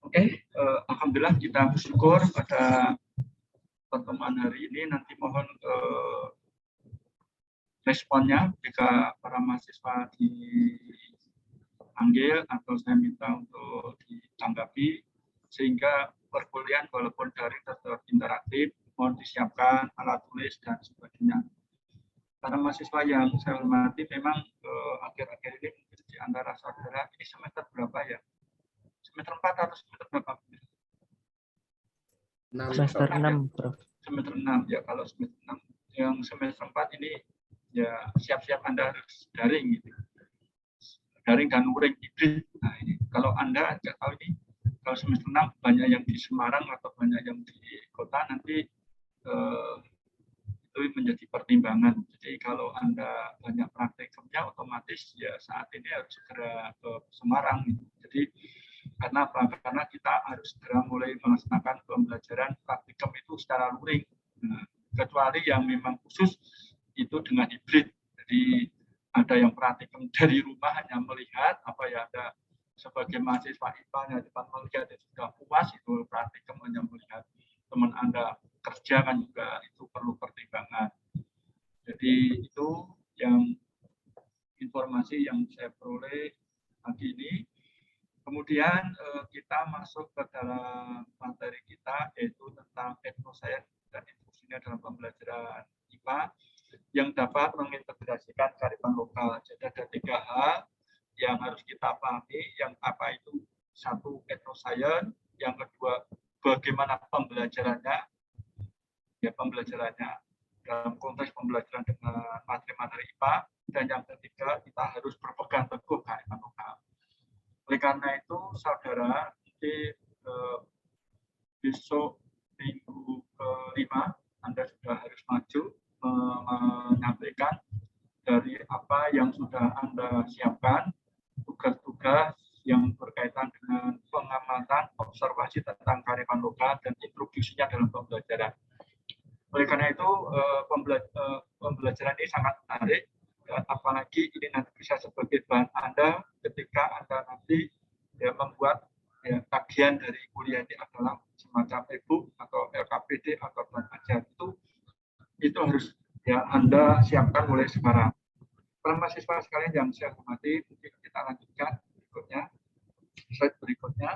Oke, alhamdulillah kita bersyukur pada pertemuan hari ini. Nanti mohon responnya jika para mahasiswa dipanggil atau saya minta untuk ditanggapi, sehingga perkuliahan walaupun daring tetap interaktif, mohon disiapkan alat tulis dan sebagainya. Para mahasiswa yang saya hormati, memang akhir-akhir ini di antara saudara ini semester berapa ya? Semester 4 atau semester berapa? Semester 6, Prof. Semester 6 ya. Kalau semester 6 yang semester 4 ini ya siap-siap Anda harus daring gitu. Daring dan luring hibrid. Nah, ini kalau Anda nggak tahu ini, kalau semester 6 banyak yang di Semarang atau banyak yang di kota, nanti itu menjadi pertimbangan. Jadi kalau Anda banyak praktikumnya, otomatis ya saat ini harus segera ke Semarang. Gitu. Jadi karena apa? Karena kita harus segera mulai melaksanakan pembelajaran praktikum itu secara luring. Nah, kecuali yang memang khusus itu dengan hibrid. Jadi ada yang praktikum dari rumah hanya melihat apa ya, ada sebagai mahasiswa IPA yang depan melihat dan sudah puas itu praktikum hanya melihat. Teman Anda kerja kan juga itu perlu pertimbangan. Jadi itu yang informasi yang saya peroleh pagi ini. Kemudian kita masuk ke dalam materi kita, yaitu tentang etnoscience dan instruksinya dalam pembelajaran IPA yang dapat mengintegrasikan kearifan lokal. Jadi ada 3 hal yang harus kita pahami. Yang apa itu? 1, etnoscience. Yang kedua, bagaimana pembelajarannya. Ya, pembelajarannya dalam konteks pembelajaran dengan materi-materi IPA. Dan yang ketiga, kita harus berpegang teguh kearifan lokal. Oleh karena itu, saudara, nanti besok minggu ke-5 Anda sudah harus maju menyampaikan dari apa yang sudah Anda siapkan, tugas-tugas yang berkaitan dengan pengamatan, observasi tentang kearifan lokal dan introduksinya dalam pembelajaran. Oleh karena itu, pembelajaran ini sangat menarik, apalagi ini nanti bisa sebagai bahan Anda ketika Anda nanti ya, membuat ya, kajian dari kuliah ini adalah semacam e-book atau LKPD atau bahan ajar. Itu harus ya Anda siapkan mulai sekarang. Para mahasiswa sekalian yang saya hormati, mungkin kita lanjutkan berikutnya, slide berikutnya,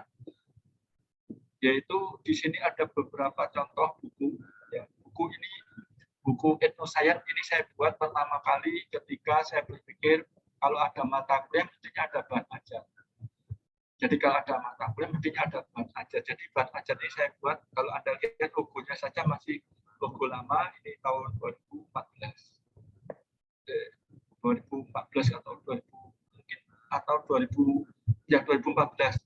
yaitu di sini ada beberapa contoh buku. Ya, buku ini, buku etnoscience ini saya buat pertama kali ketika saya berpikir kalau ada mata kuliah mestinya ada bahan ajar. Jadi kalau ada mata kuliah mestinya ada bahan ajar. Jadi bahan ajar ini saya buat, kalau Anda lihat logonya saja masih logo lama, ini tahun 2014. 2014 atau 2000 mungkin atau 2000 ya 2014.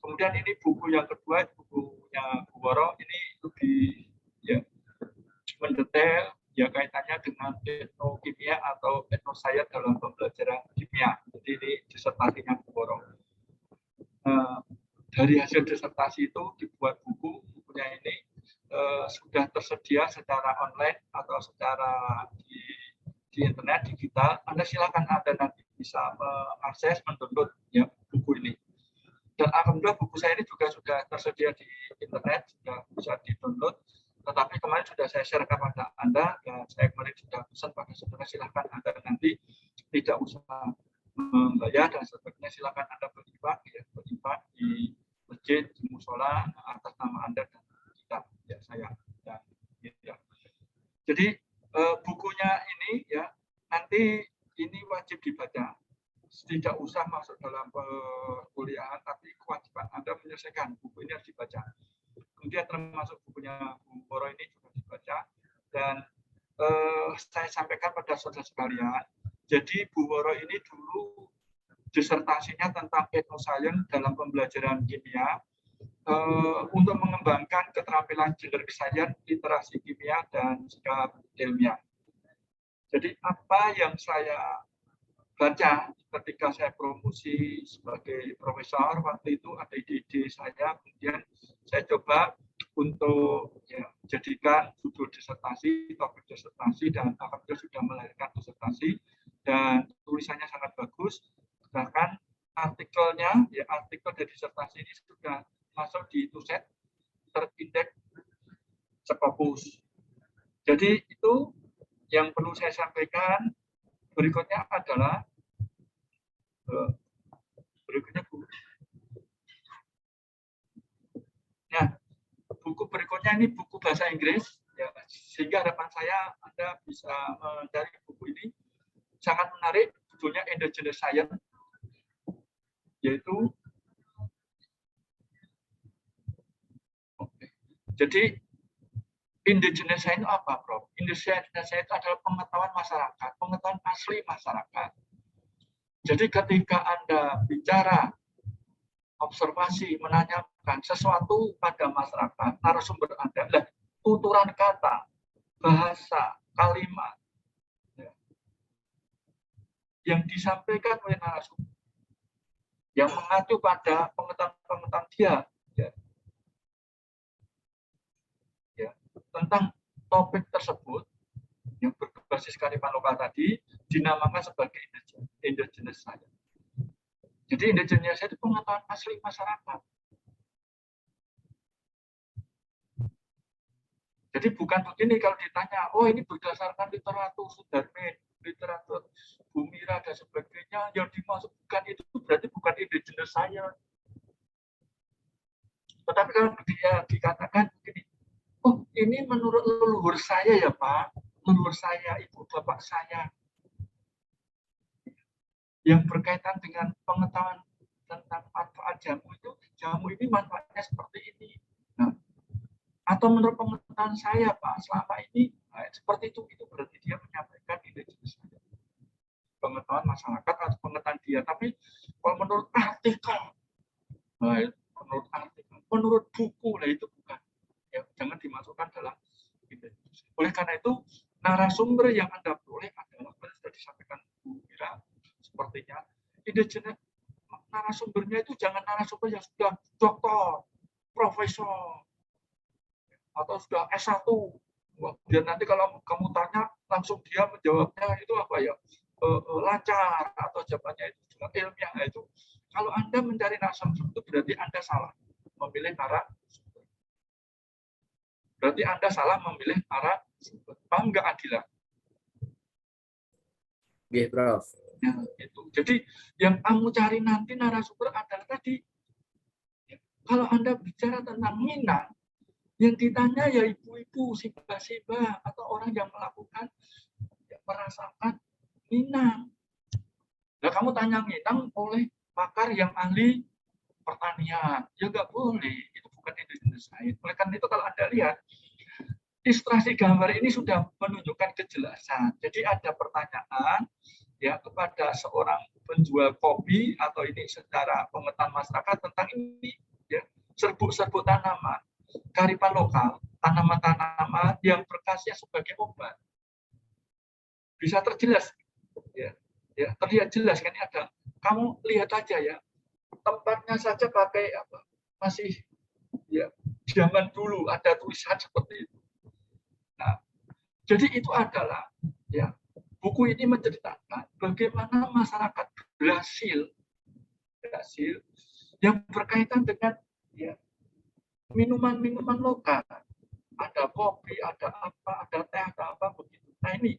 Kemudian ini buku yang kedua, bukunya Bu Woro, ini lebih ya mendetail ya kaitannya dengan etnokimia atau etnoscience dalam pembelajaran kimia. Jadi ini disertasinya Bu Woro. Dari hasil disertasi itu dibuat bukunya ini sudah tersedia secara online atau secara di internet digital. Anda silakan Anda nanti bisa mengakses, mendownload ya buku ini. Dan alhamdulillah buku saya ini juga sudah tersedia di internet, sudah bisa di-download. Tetapi kemarin sudah saya share kepada Anda, dan saya kemarin sudah pesan pada saudara, silakan Anda nanti tidak usah membayar dan sebagainya, silakan Anda berinfak ya, berinfak di masjid, di musola atas nama Anda dan kita ya saya dan ya. Jadi bukunya ini ya nanti ini wajib dibaca, tidak usah masuk dalam perkuliahan, tapi kewajiban Anda menyelesaikan buku ini harus dibaca. Kemudian termasuk bukunya Bu Woro ini juga dibaca. Dan saya sampaikan pada saudara sekalian, jadi Bu Woro ini dulu disertasinya tentang etnoscience dalam pembelajaran kimia untuk mengembangkan keterampilan generic science, literasi kimia, dan sikap ilmiah. Jadi apa yang saya baca ketika saya promosi sebagai profesor, waktu itu ada ide saya, kemudian saya coba untuk ya, jadikan judul disertasi, topik disertasi, dan alhamdulillah sudah melahirkan disertasi, dan tulisannya sangat bagus. Bahkan artikelnya, ya artikel dari disertasi ini sudah masuk di TUSET terindeks Scopus. Jadi itu yang perlu saya sampaikan. Berikutnya adalah Nah, buku berikutnya ini buku bahasa Inggris, ya, sehingga harapan saya Anda bisa mencari buku ini. Sangat menarik, judulnya Indigenous Science, yaitu jadi Indigenous Science itu apa, Prof? Indigenous Science itu adalah pengetahuan masyarakat, pengetahuan asli masyarakat. Jadi ketika Anda bicara observasi, menanyakan sesuatu pada masyarakat, narasumber Anda adalah tuturan kata, bahasa, kalimat ya, yang disampaikan oleh narasumber, yang mengacu pada pengetahuan dia ya, tentang topik tersebut yang berbasis kearifan lokal tadi dinamakan sebagai indigenous science. Jadi indigenous itu pengetahuan asli masyarakat. Jadi bukan begini kalau ditanya, oh ini berdasarkan literatur Sudarmin, literatur Bumira dan sebagainya, yang dimasukkan itu berarti bukan indigenous science. Tetapi kalau dia dikatakan begini, oh ini menurut leluhur saya ya Pak, leluhur saya, ibu bapak saya, yang berkaitan dengan pengetahuan tentang manfaat jamu itu, jamu ini manfaatnya seperti ini. Nah, atau menurut pengetahuan saya Pak, selama ini seperti itu berarti dia menyampaikan indigenous science. Pengetahuan masyarakat atau pengetahuan dia. Tapi kalau menurut artikel, menurut buku, lah itu bukan. Ya, jangan dimasukkan dalam indigenous. Oleh karena itu, narasumber yang Anda boleh adalah, sudah disampaikan Bu Mira, sepertinya indigenous narasumbernya itu jangan narasumber yang sudah doktor, profesor, atau sudah S1. Biar nanti kalau kamu tanya langsung dia menjawabnya itu apa ya, lancar, atau jawabannya itu juga ilmiah. Itu kalau Anda mencari narasumber itu berarti Anda salah memilih narasumber. Berarti Anda salah memilih narasumber. Paham nggak Adila? Iya, Prof. Ya, itu. Jadi yang kamu cari nanti narasumber adalah tadi. Ya, kalau Anda bicara tentang Minang, yang ditanya ya ibu-ibu, siba-siba, atau orang yang melakukan, yang merasakan Minang. Nah, kamu tanya Minang oleh pakar yang ahli pertanian, ya nggak boleh. Itu bukan indigenous science. Oleh karena itu kalau Anda lihat, ilustrasi gambar ini sudah menunjukkan kejelasan. Jadi ada pertanyaan ya kepada seorang penjual kopi atau ini secara pengetahuan masyarakat tentang ini ya, serbuk-serbuk tanaman, kearifan lokal, tanaman-tanaman yang berkhasiat sebagai obat. Bisa terjelas ya. Ya, terlihat jelas kan ada. Kamu lihat aja ya. Tempatnya saja pakai apa? Masih ya zaman dulu ada tulisan seperti itu. Nah, jadi itu adalah ya buku ini menceritakan bagaimana masyarakat berhasil yang berkaitan dengan ya minuman-minuman lokal. Ada kopi, ada apa, ada teh, ada apa begitu. Nah ini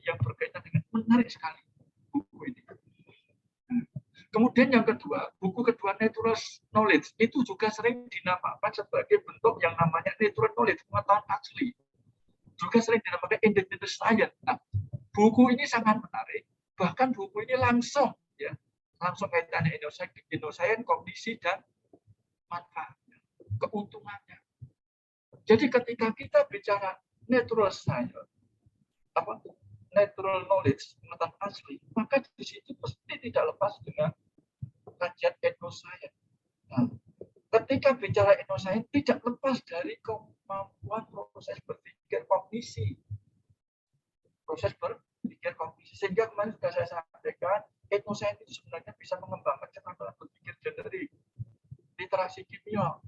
yang berkaitan dengan menarik sekali buku ini. Kemudian yang kedua, buku kedua Natural Knowledge itu juga sering dinamakan sebagai bentuk yang namanya Natural Knowledge, pengetahuan asli. Juga sering dinamakan Indigenous Science. Nah, buku ini sangat menarik. Bahkan buku ini langsung kaitannya Indoscience, kognisi dan manfaat, keuntungannya. Jadi ketika kita bicara natural science, natural knowledge, pengetahuan asli, maka di situ pasti tidak lepas dengan kajian etnoscience. Nah, ketika bicara etnoscience tidak lepas dari kemampuan proses berpikir kognisi. Sehingga kemarin sudah saya sampaikan, etnoscience itu sebenarnya bisa mengembangkan keterampilan berpikir generik, literasi kimia,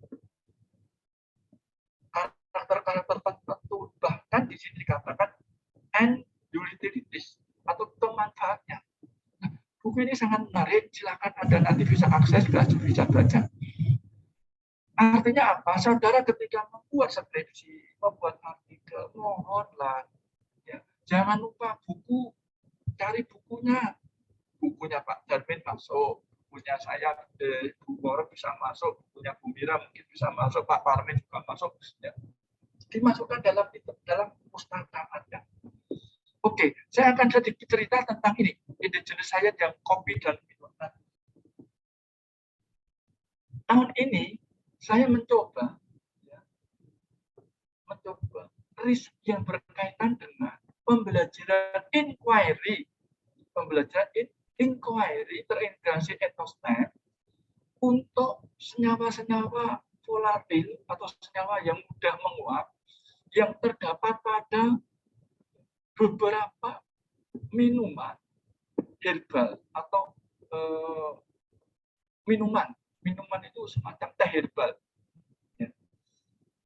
karakter-karakter tertentu, bahkan di sini dikatakan and utilities atau pemanfaatnya. Nah, buku ini sangat menarik, silakan Anda nanti bisa akses, bisa baca. Artinya apa? Saudara ketika membuat skripsi, membuat artikel, mohonlah ya, jangan lupa buku, cari bukunya. Bukunya Pak Darmin masuk, bukunya saya, Bu Moro bisa masuk, bukunya Bu Mira mungkin bisa masuk, Pak Parmin juga masuk. Ya. Dimasukkan dalam pustaka Anda. Oke, saya akan sedikit cerita tentang ini, indigenous science yang kopi dan minum. Tahun ini saya mencoba riset yang berkaitan dengan pembelajaran inquiry terintegrasi etosnet untuk senyawa-senyawa volatil atau senyawa yang mudah menguap yang terdapat pada beberapa minuman herbal atau minuman itu semacam teh herbal.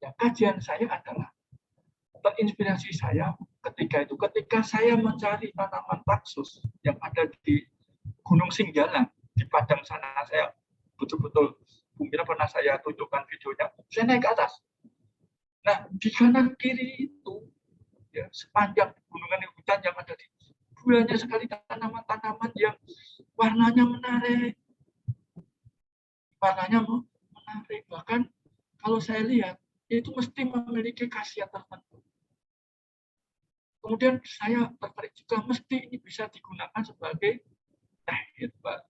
Ya, kajian saya adalah terinspirasi saya ketika saya mencari tanaman taxus yang ada di Gunung Singgalang di Padang sana. Saya betul-betul mungkin pernah saya tunjukkan videonya. Saya naik ke atas. Nah, di kanan kiri itu ya, sepanjang gunungan hutan yang ada di banyak sekali tanaman-tanaman yang warnanya menarik. Bahkan kalau saya lihat itu mesti memiliki khasiat tertentu. Kemudian saya tertarik juga mesti ini bisa digunakan sebagai teh herbal.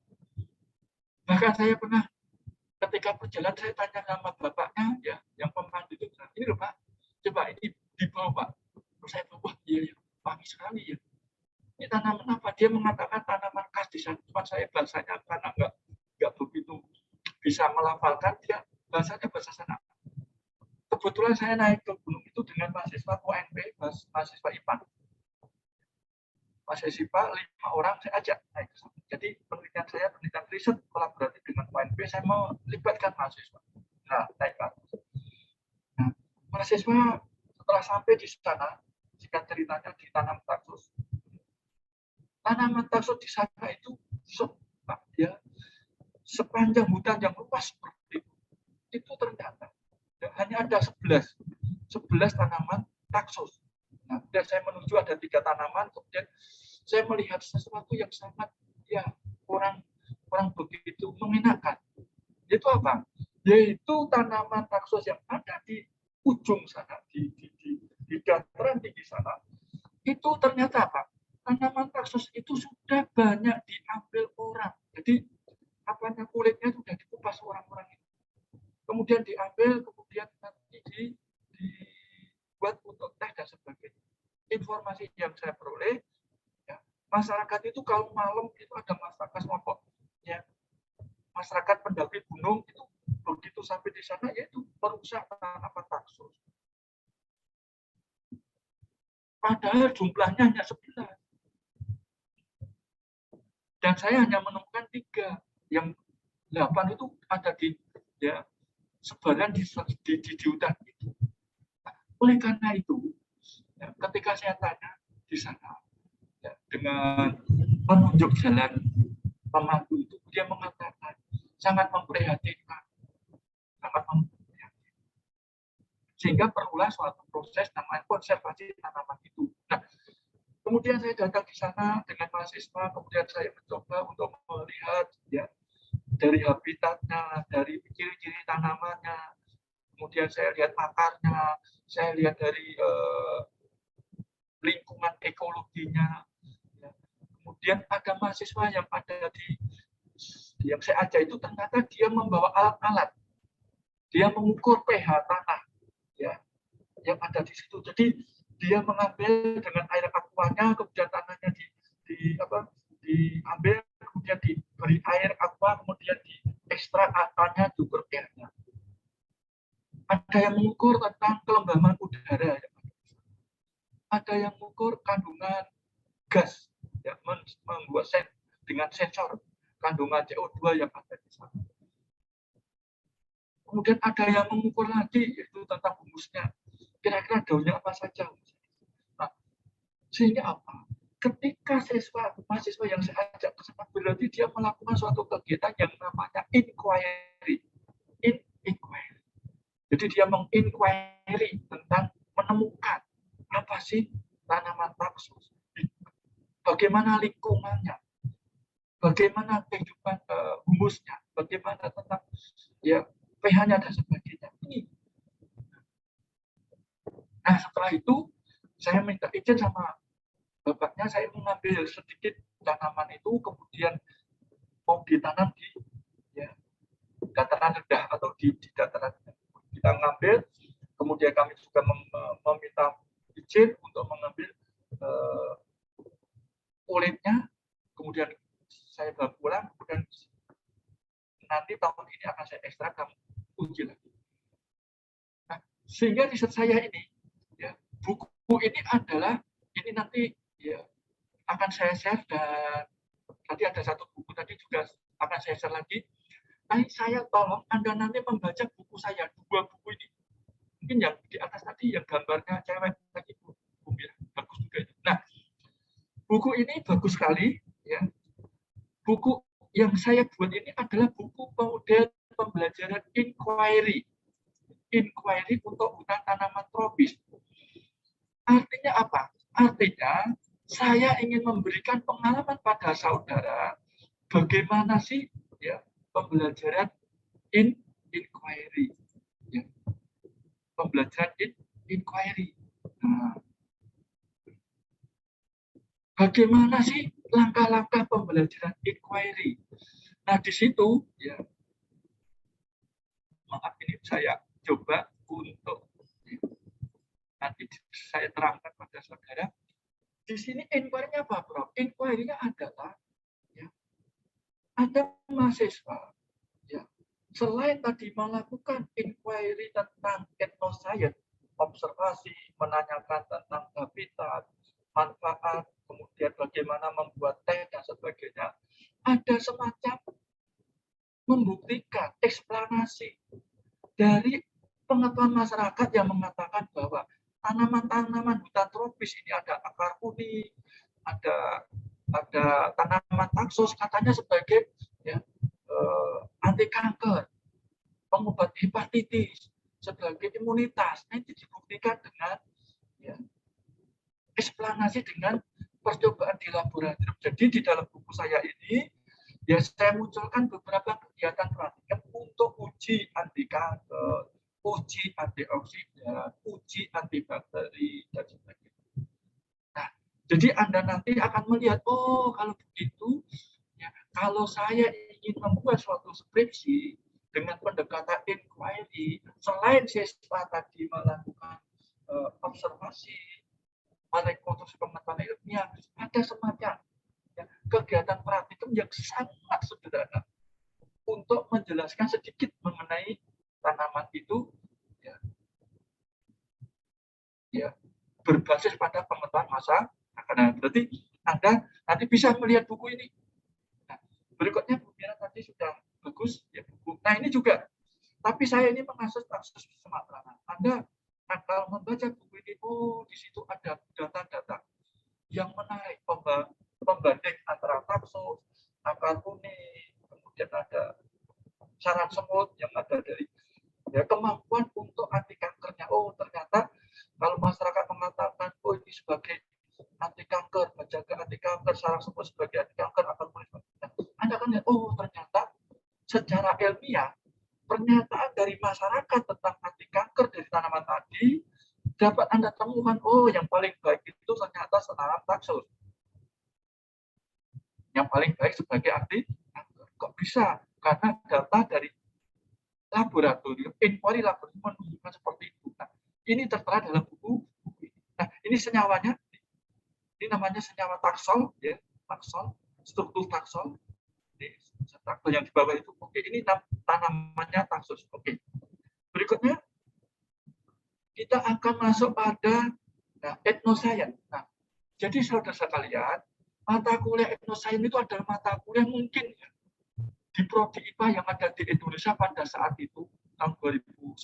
Bahkan saya pernah ketika berjalan saya tanya sama bapaknya ya yang pemandu itu, ini loh Pak, coba ini dibawa Pak. Terus saya bilang, wah iya ya, wangi sekali ya. Ini tanaman apa? Dia mengatakan tanaman khas di sana. Cuma saya bahasanya karena nggak begitu bisa melafalkan, dia bahasanya bahasa sana. Kebetulan saya naik ke gunung itu dengan mahasiswa UNP, mahasiswa IPA. Mahasiswa IPA 5 orang saya ajak naik ke sana. Jadi penelitian saya, penelitian riset kolaboratif dengan UNP, saya mau libatkan mahasiswa. Nah, naik ke atas. Nah, mahasiswa setelah sampai di sana, jika ceritanya ditanam taxus. Tanaman taxus di sana itu ya, sepanjang hutan yang luas seperti itu ternyata hanya ada 11 tanaman taxus. Nah, dan saya menuju ada 3 tanaman, kemudian saya melihat sesuatu yang sangat ya kurang begitu mengenakan. Itu apa? Yaitu tanaman taxus yang ada di ujung sana, di dataran tinggi sana. Itu ternyata apa? Tanaman taxus itu sudah banyak diambil orang. Jadi kulitnya sudah dikupas orang-orang itu. Kemudian diambil, kemudian nanti dibuat untuk teh dan sebagainya. Informasi yang saya peroleh, ya, masyarakat itu kalau malam itu ada masyarakat kelompok, ya, masyarakat pendaki gunung itu begitu sampai di sana yaitu merusak tanaman taxus. Padahal jumlahnya hanya 11. Dan saya hanya menemukan 3, yang 8 itu ada di ya sebaran di hutan itu. Oleh karena itu, ya, ketika saya tanya di sana ya, dengan penunjuk jalan pemandu itu, dia mengatakan sangat memprihatinkan, sehingga perlulah suatu proses namanya konservasi tanaman itu. Nah, kemudian saya datang di sana dengan mahasiswa, kemudian saya mencoba untuk melihat ya dari habitatnya, dari ciri-ciri tanamannya, kemudian saya lihat akarnya, saya lihat dari lingkungan ekologinya. Ya. Kemudian ada mahasiswa yang ada yang saya ajak itu ternyata dia membawa alat-alat, dia mengukur pH tanah, ya, yang ada di situ. Jadi dia mengambil dengan air aquanya, kemudian tanahnya diambil, kemudian diberi air aqua, kemudian diekstrak akarnya, diukur pH-nya. Ada yang mengukur tentang kelembaban udara, ada yang mengukur kandungan gas, ya, membuat dengan sensor kandungan CO2 yang ada di sana. Kemudian ada yang mengukur lagi yaitu tentang humusnya, kira-kira daunnya apa saja. Nah, sehingga apa? Ketika mahasiswa yang saya ajak ke sana, berarti dia melakukan suatu kegiatan yang namanya inquiry. Jadi dia menginquiry tentang menemukan apa sih tanaman taxus, bagaimana lingkungannya, bagaimana kehidupan humusnya, bagaimana tentang ya pH-nya dan sebagainya. Ini. Nah setelah itu saya minta izin sama bapaknya, saya mengambil sedikit tanaman itu, kemudian mau ditanam di ya, dataran rendah atau di dataran rendah. Kita mengambil, kemudian kami juga meminta izin untuk mengambil kulitnya, kemudian saya bawa pulang, kemudian nanti tahun ini akan saya ekstrak dan uji lagi. Nah, sehingga riset saya ini, ya, buku ini adalah ini nanti ya akan saya share, dan tadi ada satu buku tadi juga akan saya share lagi. Nah, saya tolong Anda nanti membaca buku saya, 2 buku ini. Mungkin yang di atas tadi yang gambarnya cewek tadi Bu Mira, bagus juga itu. Nah, buku ini bagus sekali ya. Buku yang saya buat ini adalah buku model pembelajaran inquiry untuk hutan tanaman tropis. Artinya apa? Artinya saya ingin memberikan pengalaman pada saudara bagaimana sih ya pembelajaran inquiry, ya. Pembelajaran inquiry. Nah, bagaimana sih langkah-langkah pembelajaran inquiry? Nah di situ ya, maaf ini saya coba untuk nanti saya terangkan pada saudara. Di sini inquiry-nya apa, Bro? Inquiry-nya adalah ya, ada mahasiswa ya, selain tadi melakukan inquiry tentang etnoscience, observasi, menanyakan tentang habitat, manfaat, kemudian bagaimana membuat teh dan sebagainya, ada semacam membuktikan eksplanasi dari pengetahuan masyarakat yang mengatakan bahwa tanaman-tanaman hutan tropis ini ada akar kuning, ada tanaman taxus katanya sebagai ya, anti kanker, pengobat hepatitis, sebagai imunitas. Nah, itu dibuktikan dengan ya, eksplanasi dengan percobaan di laboratorium. Jadi di dalam buku saya ini ya saya munculkan beberapa kegiatan praktik untuk uji anti kanker, uji antioksidan, uji antibakteri dan sebagainya. Nah, jadi Anda nanti akan melihat, oh kalau begitu, ya, kalau saya ingin membuat suatu skripsi dengan pendekatan inquiry, selain siswa tadi melakukan observasi, rekonstruksi pengetahuan ilmiah, ada semacam ya, kegiatan praktikum yang sangat sederhana untuk menjelaskan sedikit mengenai tanaman itu ya, ya berbasis pada pengetahuan masa. Nah, berarti Anda nanti bisa melihat buku ini. Nah, berikutnya Bu Mira tadi sudah bagus ya buku. Nah ini juga, tapi saya ini mengakses Sumatera. Anda kalau membaca buku ini, oh di situ ada data-data yang menarik, pembanding antara taxus, akar kuning, kemudian ada sarang semut yang ada dari ya, kemampuan untuk anti kankernya. Oh ternyata kalau masyarakat mengatakan oh ini sebagai anti kanker, menjaga anti kanker, sarang semut sebagai anti kanker, akar kuning, Anda kan lihat, oh ternyata secara ilmiah pernyataan dari masyarakat tentang anti kanker dari tanaman tadi dapat Anda temukan, oh yang paling baik itu ternyata tanaman taxus. Yang paling baik sebagai anti kanker. Kok bisa? Karena data dari laboratorium, inquiry laboratorium menunjukkan seperti itu. Nah, ini tertera dalam buku. Nah, ini senyawanya. Ini namanya senyawa taxol, ya, taxol, struktur taxol. Ini struktur yang di bawah itu. Oke, ini tanamannya taxus. Oke. Berikutnya kita akan masuk pada etnoscience. Nah, jadi saudara sekalian, mata kuliah etnoscience itu adalah mata kuliah mungkin ya, di prodi IPA yang ada di Indonesia pada saat itu tahun 2009.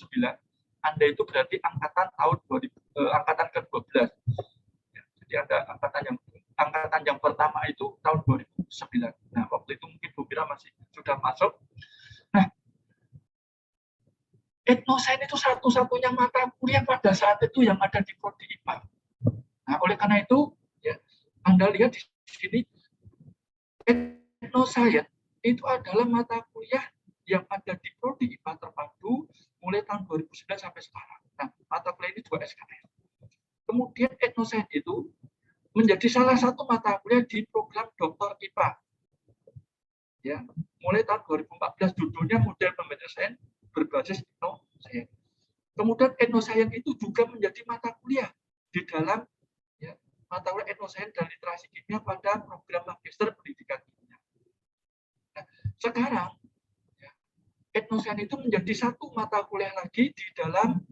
Anda itu berarti angkatan tahun 2000, angkatan ke-12. Ya, jadi ada angkatan yang pertama itu tahun 2009. Nah, waktu itu mungkin Bu Mira masih sudah masuk. Nah, Etnosains itu satu-satunya mata kuliah pada saat itu yang ada di prodi IPA. Nah, oleh karena itu, ya, Anda lihat di sini, etnosains itu adalah mata kuliah yang ada di prodi IPA terpadu mulai tahun 2009 sampai sekarang. Nah, mata kuliah ini 2 SKS. Kemudian etnosains itu menjadi salah satu mata kuliah di program Doktor IPA. Ya, mulai tahun 2014 judulnya model pembelajaran sains berbasis etnosains. Kemudian etnosains itu juga menjadi mata kuliah di dalam, ya, mata kuliah etnosains dan literasi kimia pada program magister pendidikan kimia. Nah, sekarang, ya, etnosains itu menjadi satu mata kuliah lagi di dalam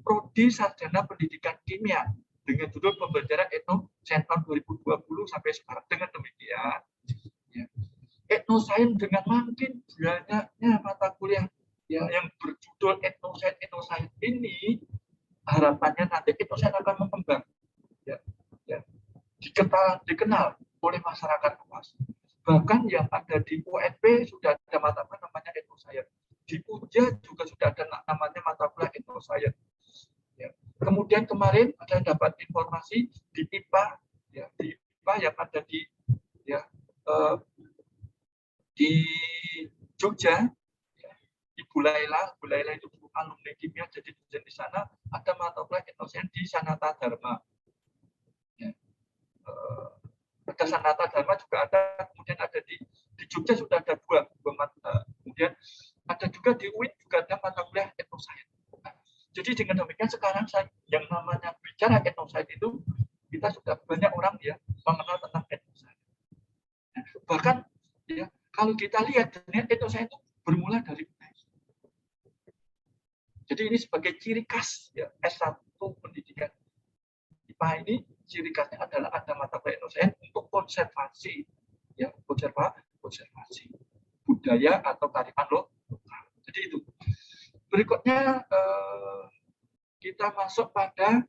prodi sarjana pendidikan kimia dengan judul pembelajaran etnosains tahun 2020 sampai sekarang. Dengan demikian, ya, etnosains dengan makin banyaknya mata kuliah, ya, yang berjudul etnosains ini, harapannya nanti etnosains akan berkembang, ya, ya, dikenal oleh masyarakat luas. Bahkan yang ada di UNP sudah ada mata kuliah namanya etnosains. Di UNJA juga sudah ada namanya mata kuliah etnosains. Ya. Kemudian kemarin ada dapat informasi di IPA, ya, di IPA yang ada di, ya, di Jogja, ya, di Bu Laila itu alumni kimia jadi dosen di sana, ada mata kuliah etnosains di Sanata Dharma. Ya. Ada Sanata Dharma juga ada, kemudian ada di Jogja sudah ada dua mata. Kemudian ada juga di UIN juga ada mata kuliah etnosains. Nah, jadi dengan demikian sekarang yang namanya bicara etnosains itu kita sudah banyak orang, ya, mengenal tentang etnosains. Nah, bahkan, ya, kalau kita lihat etnosains itu bermula dari UNES. Jadi ini sebagai ciri khas, ya, S1 pendidikan IPA ini, ciri khasnya adalah ada mata kuliah etnosains untuk konservasi, ya, konservasi budaya atau kearifan lokal. Jadi itu. Berikutnya kita masuk pada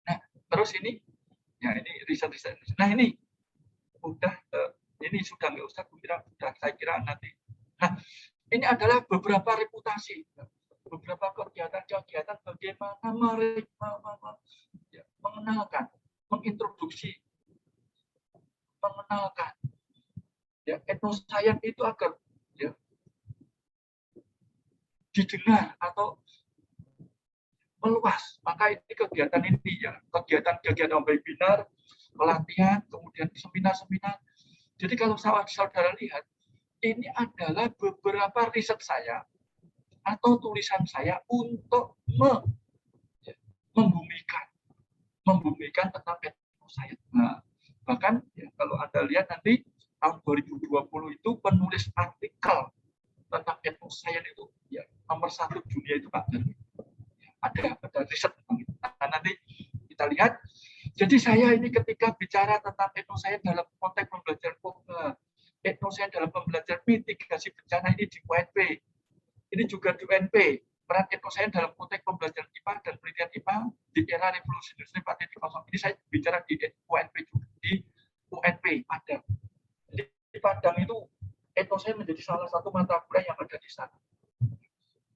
nah, terus ini, ya, ini riset. Nah, ini udah ini sudah nggak usah, saya kira nanti. Nah, ini adalah beberapa reputasi, beberapa kegiatan bagaimana mengenalkan, mengintroduksi, mengenalkan, ya, etnosains itu agar, ya, didengar atau meluas. Maka ini kegiatan ini, ya, kegiatan webinar, pelatihan, kemudian seminar. Jadi kalau saudara lihat, ini adalah beberapa riset saya atau tulisan saya untuk membumikan tentang etnosains. Nah, bahkan, ya, kalau Anda lihat nanti tahun 2020 itu penulis artikel tentang etnosains itu, ya, nomor 1 dunia itu Pak Darwin. Ada riset tentang itu. Nah, nanti kita lihat. Jadi saya ini ketika bicara tentang etnosains dalam konteks pembelajaran etnosains dalam pembelajaran mitigasi bencana ini di UNP. Ini juga di UNP. Peran etnosains dalam konteks pembelajaran IPA dan penelitian IPA di era revolusi industri 4.0. Ini saya bicara di UNP juga. Di UNP Padang. Di Padang itu etnosains menjadi salah satu mata kuliah yang ada di sana.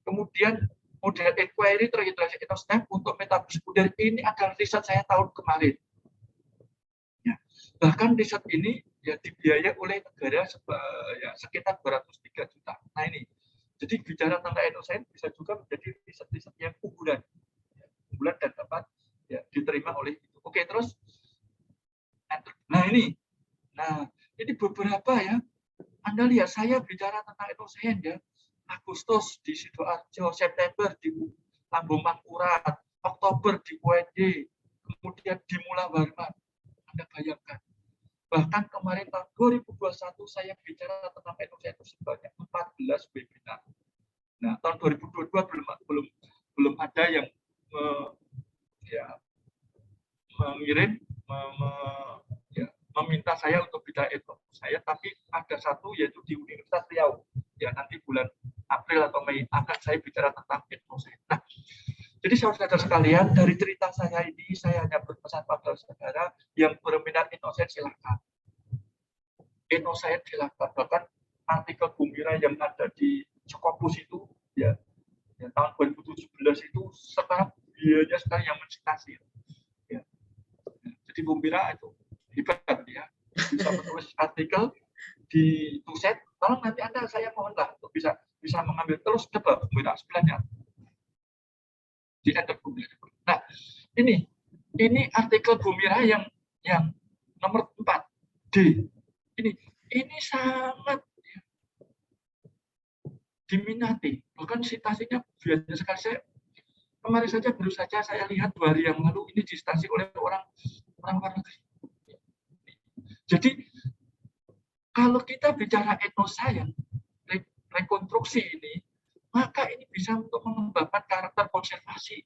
Kemudian model inquiry terintegrasi etnosains untuk metabologi ini adalah riset saya tahun kemarin. Ya. Bahkan riset ini, ya, dibiayai oleh negara ya, sekitar 203 juta. Nah, ini. Jadi bicara tentang etnosains bisa juga menjadi riset-riset yang unggulan, dan dapat, ya, diterima oleh itu. Oke, terus. Nah, ini. Nah, ini beberapa, ya. Anda lihat saya bicara tentang etnosains, ya. Agustus di Sidoarjo, September di Lambung Mangkurat, Oktober di UNJ, kemudian di Mula Warman. Anda bayangkan. Bahkan kemarin tahun 2021 saya bicara tentang etnosains itu sebanyak 14 webinar. Nah, tahun 2022 belum ada yang mengirim ya, meminta saya untuk bicara etnosains, tapi ada satu yaitu di Universitas Riau. Ya, nanti bulan April atau Mei akan saya bicara tentang etnosains. Nah, jadi saudara sekalian, dari cerita saya ini saya hanya berpesan pada saudara yang berminat etnosains silahkan. Etnosains silahkan. Bahkan artikel Bumira yang ada di Scopus itu ya, tahun 2017 itu sekarang biayanya sekarang yang mensitasi ya. Jadi Bumira itu hebat ya, bisa menulis artikel di Tuset. Tolong nanti Anda, saya mohonlah untuk bisa mengambil terus coba Bumira sebenarnya di Bumira. Nah, ini artikel Bumira yang nomor 4D. Ini sangat diminati, bahkan citasinya biasa sekali. Saya kemarin saja baru saja saya lihat 2 hari yang lalu ini disitasi oleh orang luar negeri. Jadi kalau kita bicara etnoscience, rekonstruksi ini, maka ini bisa untuk mengembangkan karakter konservasi.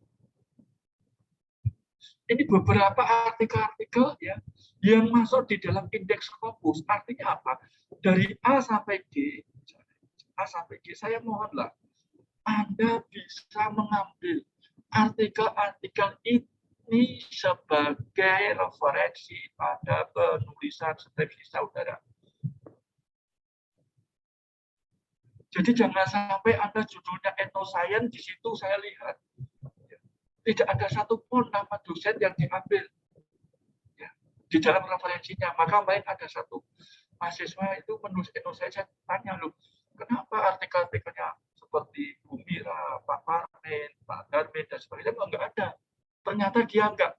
Ini beberapa artikel-artikel ya yang masuk di dalam indeks Scopus. Artinya apa? Dari A sampai G, saya mohonlah Anda bisa mengambil artikel-artikel ini sebagai referensi pada penulisan skripsi saudara. Jadi jangan sampai Anda judulnya etnoscience, di situ saya lihat tidak ada satupun nama dosen yang diambil ya, di dalam referensinya. Maka kemarin ada satu mahasiswa itu menulis etnoscience, saya tanya loh, kenapa artikel-artikelnya seperti Bumira, Pak Parmen, Pak Darmin, dan sebagainya enggak ada. Ternyata dia enggak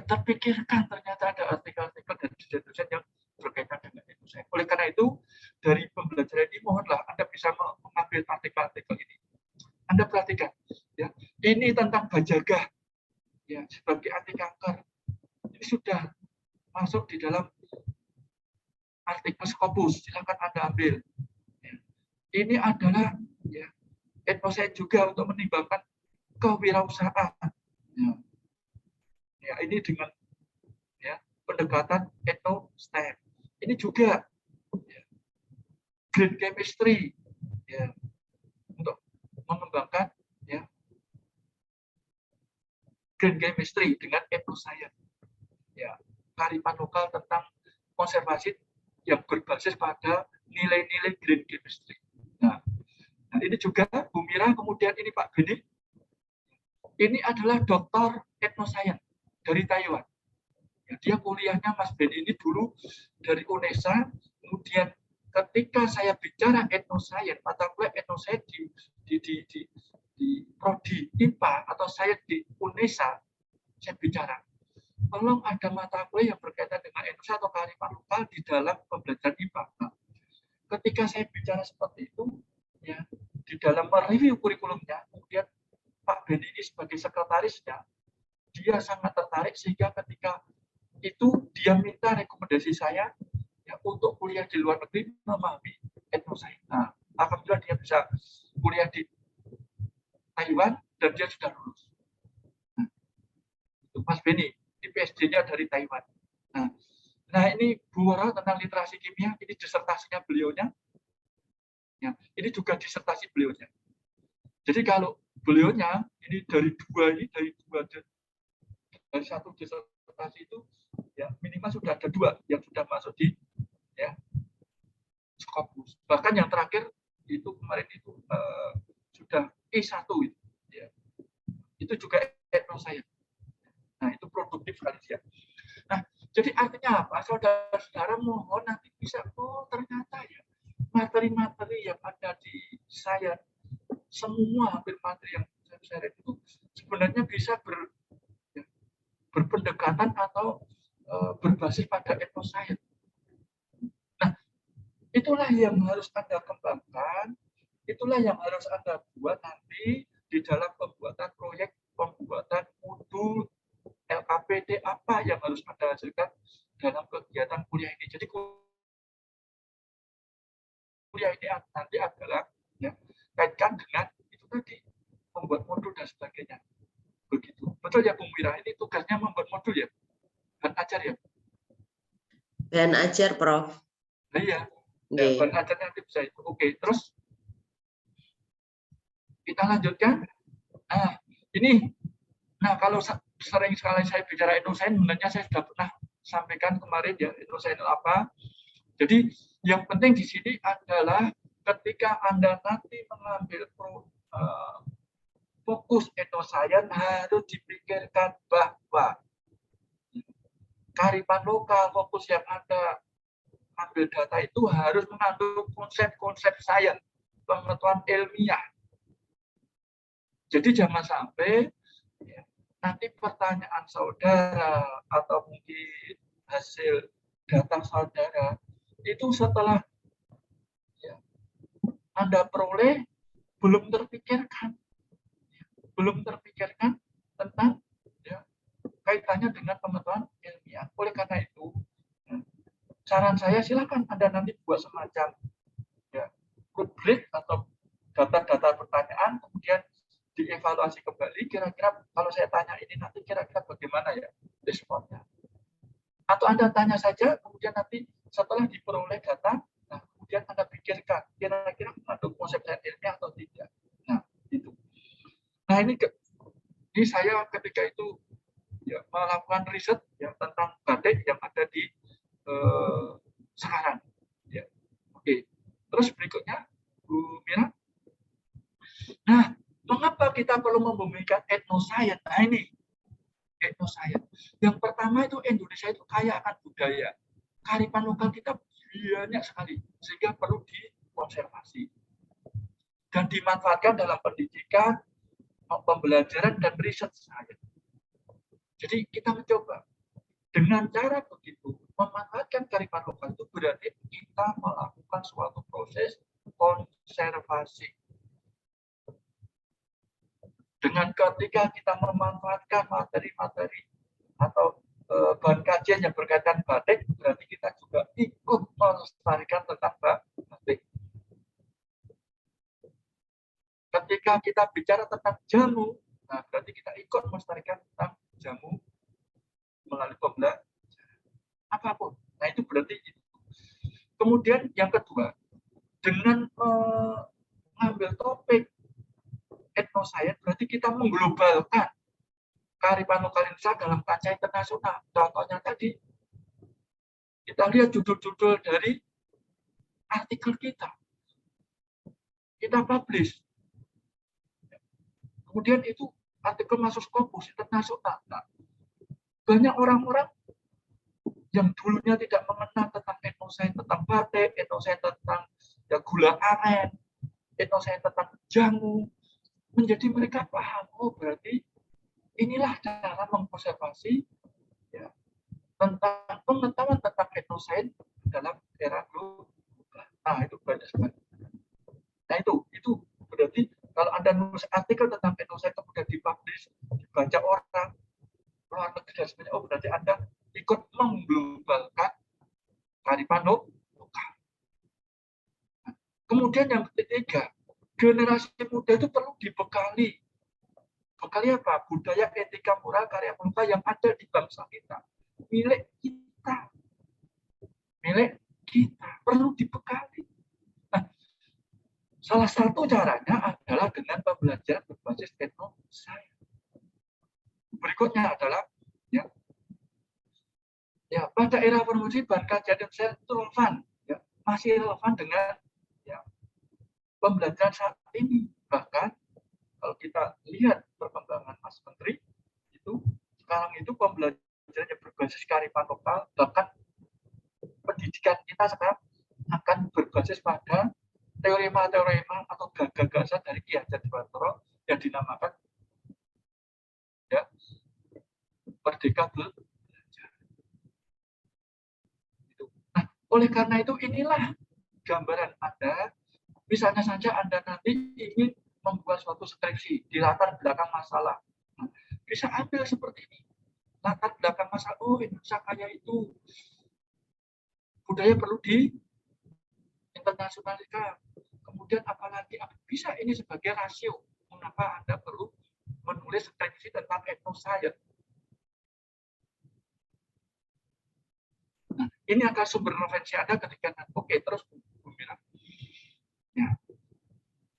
terpikirkan ternyata ada artikel-artikel dan dosen-dosen yang berkaitan dengan itu. Oleh karena itu, dari pembelajaran ini mohonlah Anda bisa mengambil artikel-artikel ini. Anda perhatikan, ya, ini tentang Bajagah, ya, sebagai anti kanker. Ini sudah masuk di dalam artikel Scopus, silakan Anda ambil. Ya. Ini adalah ya, etnoscience juga untuk menimbangkan kewirausahaan. Ya, ini dengan ya, pendekatan etnoscience. Ini juga ya, green chemistry, ya, untuk mengembangkan ya, green chemistry dengan etnoscience. Ya, kearifan lokal tentang konservasi yang berbasis pada nilai-nilai green chemistry. Nah, ini juga Bumira, kemudian ini Pak Beni, ini adalah doktor etnoscience dari Taiwan. Ya, dia kuliahnya Mas Beni ini dulu dari UNESA, kemudian ketika saya bicara etnoscience, mata kuliah etnoscience di prodi IPA atau saya di UNESA, saya bicara tolong ada mata kuliah yang berkaitan dengan etnosa atau kearifan lokal di dalam pembelajaran IPA. Nah, ketika saya bicara seperti itu, ya, di dalam mereview kurikulumnya, kemudian Pak Beni ini sebagai sekretarisnya, dia sangat tertarik sehingga ketika itu dia minta rekomendasi saya ya, untuk kuliah di luar negeri memahami etnoscience. Nah, alhamdulillah dia bisa kuliah di Taiwan dan dia sudah lulus. Nah, itu Mas Beni. PhD-nya dari Taiwan. Nah, ini Bu Wara tentang literasi kimia, ini disertasinya beliaunya. Ya, ini juga disertasi beliaunya. Jadi kalau beliaunya ini dari satu disertasi itu ya minimal sudah ada 2 yang sudah masuk di ya Scopus. Bahkan yang terakhir itu kemarin itu sudah E1 itu. Ya. Itu juga etnoscience. Nah, itu produktif sekali ya. Nah, jadi artinya apa? Saudara-saudara mohon nanti bisa, ternyata ya materi-materi yang ada di saya, semua hampir materi yang saya share itu sebenarnya bisa berpendekatan atau berbasis pada etnoscience. Nah, itulah yang harus Anda kembangkan, itulah yang harus Anda buat nanti di dalam pembuatan proyek, pembuatan modul LKPD apa yang harus Anda hasilkan dalam kegiatan kuliah ini. Jadi kuliah ini nanti adalah ya, kaitkan dengan itu tadi, membuat modul dan sebagainya. Begitu. Betul ya Bu Mira, ini tugasnya membuat modul ya? Dan ajar ya? Dan ajar, Prof. Nah, iya. Ya, dan ajar nanti bisa itu. Oke, terus kita lanjutkan. Nah, ini. Nah, kalau sering sekali saya bicara etnoscience, sebenarnya saya sudah pernah sampaikan kemarin ya, etnoscience apa. Jadi yang penting di sini adalah ketika Anda nanti mengambil fokus etnoscience harus dipikirkan bahwa kearifan lokal, fokus yang Anda ambil data itu harus mengandung konsep-konsep sains, pengetahuan ilmiah. Jadi jangan sampai nanti pertanyaan saudara atau mungkin hasil data saudara itu setelah Anda peroleh belum terpikirkan tentang kaitannya dengan pengetahuan ilmiah. Oleh karena itu, saran saya silakan Anda nanti buat semacam rubrik atau data-data pertanyaan, kemudian dievaluasi kembali, kira-kira kalau saya tanya ini nanti kira-kira bagaimana ya responnya. Atau Anda tanya saja, kemudian nanti setelah diperoleh data, nah kemudian Anda pikirkan kira-kira mengandung konsep ilmiah atau tidak. Nah, itu. Nah, ini saya ketika itu melakukan riset tentang batik yang ada di sekarang. Ya. Oke. Terus berikutnya, Bu Mira. Nah, mengapa kita perlu membumikan etnoscience? Nah, ini etnoscience. Yang pertama itu Indonesia itu kaya akan budaya. Kearifan lokal kita banyak sekali, sehingga perlu dikonservasi dan dimanfaatkan dalam pendidikan, pembelajaran, dan riset sains. Jadi kita mencoba dengan cara begitu memanfaatkan kearifan lokal itu berarti kita melakukan suatu proses konservasi. Dengan ketika kita memanfaatkan materi-materi atau bahan kajian yang berkaitan batik, berarti kita juga ikut melestarikan tentang batik. Ketika kita bicara tentang jamu, nah berarti kita ikut melestarikan tentang jamu melalui pembelajaran apapun. Nah itu berarti itu. Kemudian yang kedua, dengan mengambil topik etnoscience, berarti kita mengglobalkan kearifan lokal Indonesia dalam kancah internasional. Contohnya tadi, kita lihat judul-judul dari artikel kita publish. Kemudian itu artikel masuk Scopus internasional. Nah, banyak orang-orang yang dulunya tidak mengenal tentang etnoscience, tentang batik, etnoscience tentang gula aren, etnoscience tentang jamu, menjadi mereka paham, oh berarti inilah cara mengkonservasi tentang pengetahuan tentang etnoscience dalam era global. Nah itu banyak sekali. Nah itu berarti kalau Anda nulis artikel tentang etnoscience kemudian dipublish, dibaca orang luar negeri dan sebagainya, oh berarti Anda ikut mengglobalkan kearifan lokal. Kemudian yang ketiga, generasi muda itu perlu dibekali. Bekali apa? Budaya, etika, moral, karya bangsa yang ada di bangsa kita. Milik kita. Perlu dibekali. Nah, salah satu caranya adalah dengan pembelajaran berbasis etnoscience. Berikutnya adalah pada era promosi bahan kajian itu relevan, masih relevan dengan pembelajaran saat ini. Bahkan kalau kita lihat perkembangan Mas Menteri, itu sekarang itu pembelajaran yang berbasis kearifan lokal, bahkan pendidikan kita sekarang akan berbasis pada teorema atau gagasan dari Ki Hajar Dewantara yang dinamakan Merdeka Belajar. Nah, oleh karena itu inilah gambaran Anda. Misalnya saja Anda nanti ingin membuat suatu skripsi di latar belakang masalah. Nah, bisa ambil seperti ini. Latar belakang masalah, oh Indonesia kaya itu. Budaya perlu diinternasionalkan. Kemudian apalagi bisa ini sebagai rasio. Mengapa Anda perlu menulis skripsi tentang etnoscience? Nah, ini akan sumber referensi Anda ketika oke, terus Bu Mira.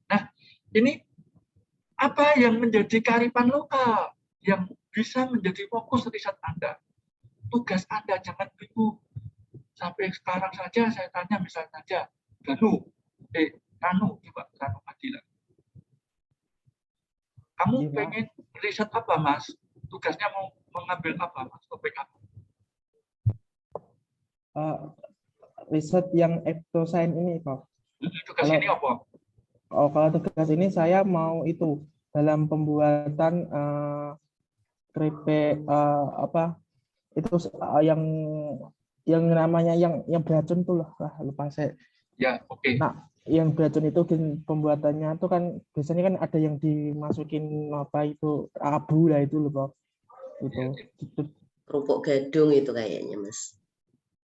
Nah, ini apa yang menjadi kearifan lokal yang bisa menjadi fokus riset Anda? Tugas Anda jangan bingung. sampai sekarang saja saya tanya misalnya saja, Ranu, coba Ranu Adila. Kamu Iya, Pak. pengen riset apa, Mas? Tugasnya mau mengambil apa, Mas? Topik apa? Riset yang ektosain ini, Pak. Tugas Kalau- ini apa? Oh, kalau tugas ini saya mau itu dalam pembuatan keripik itu yang namanya yang beracun tuh lah lupa saya. Ya, oke. Nah, yang beracun itu pembuatannya tuh kan biasanya kan ada yang dimasukin apa itu abu lah itu loh, Pak. Itu. Gitu. Kerupuk gadung itu kayaknya, Mas.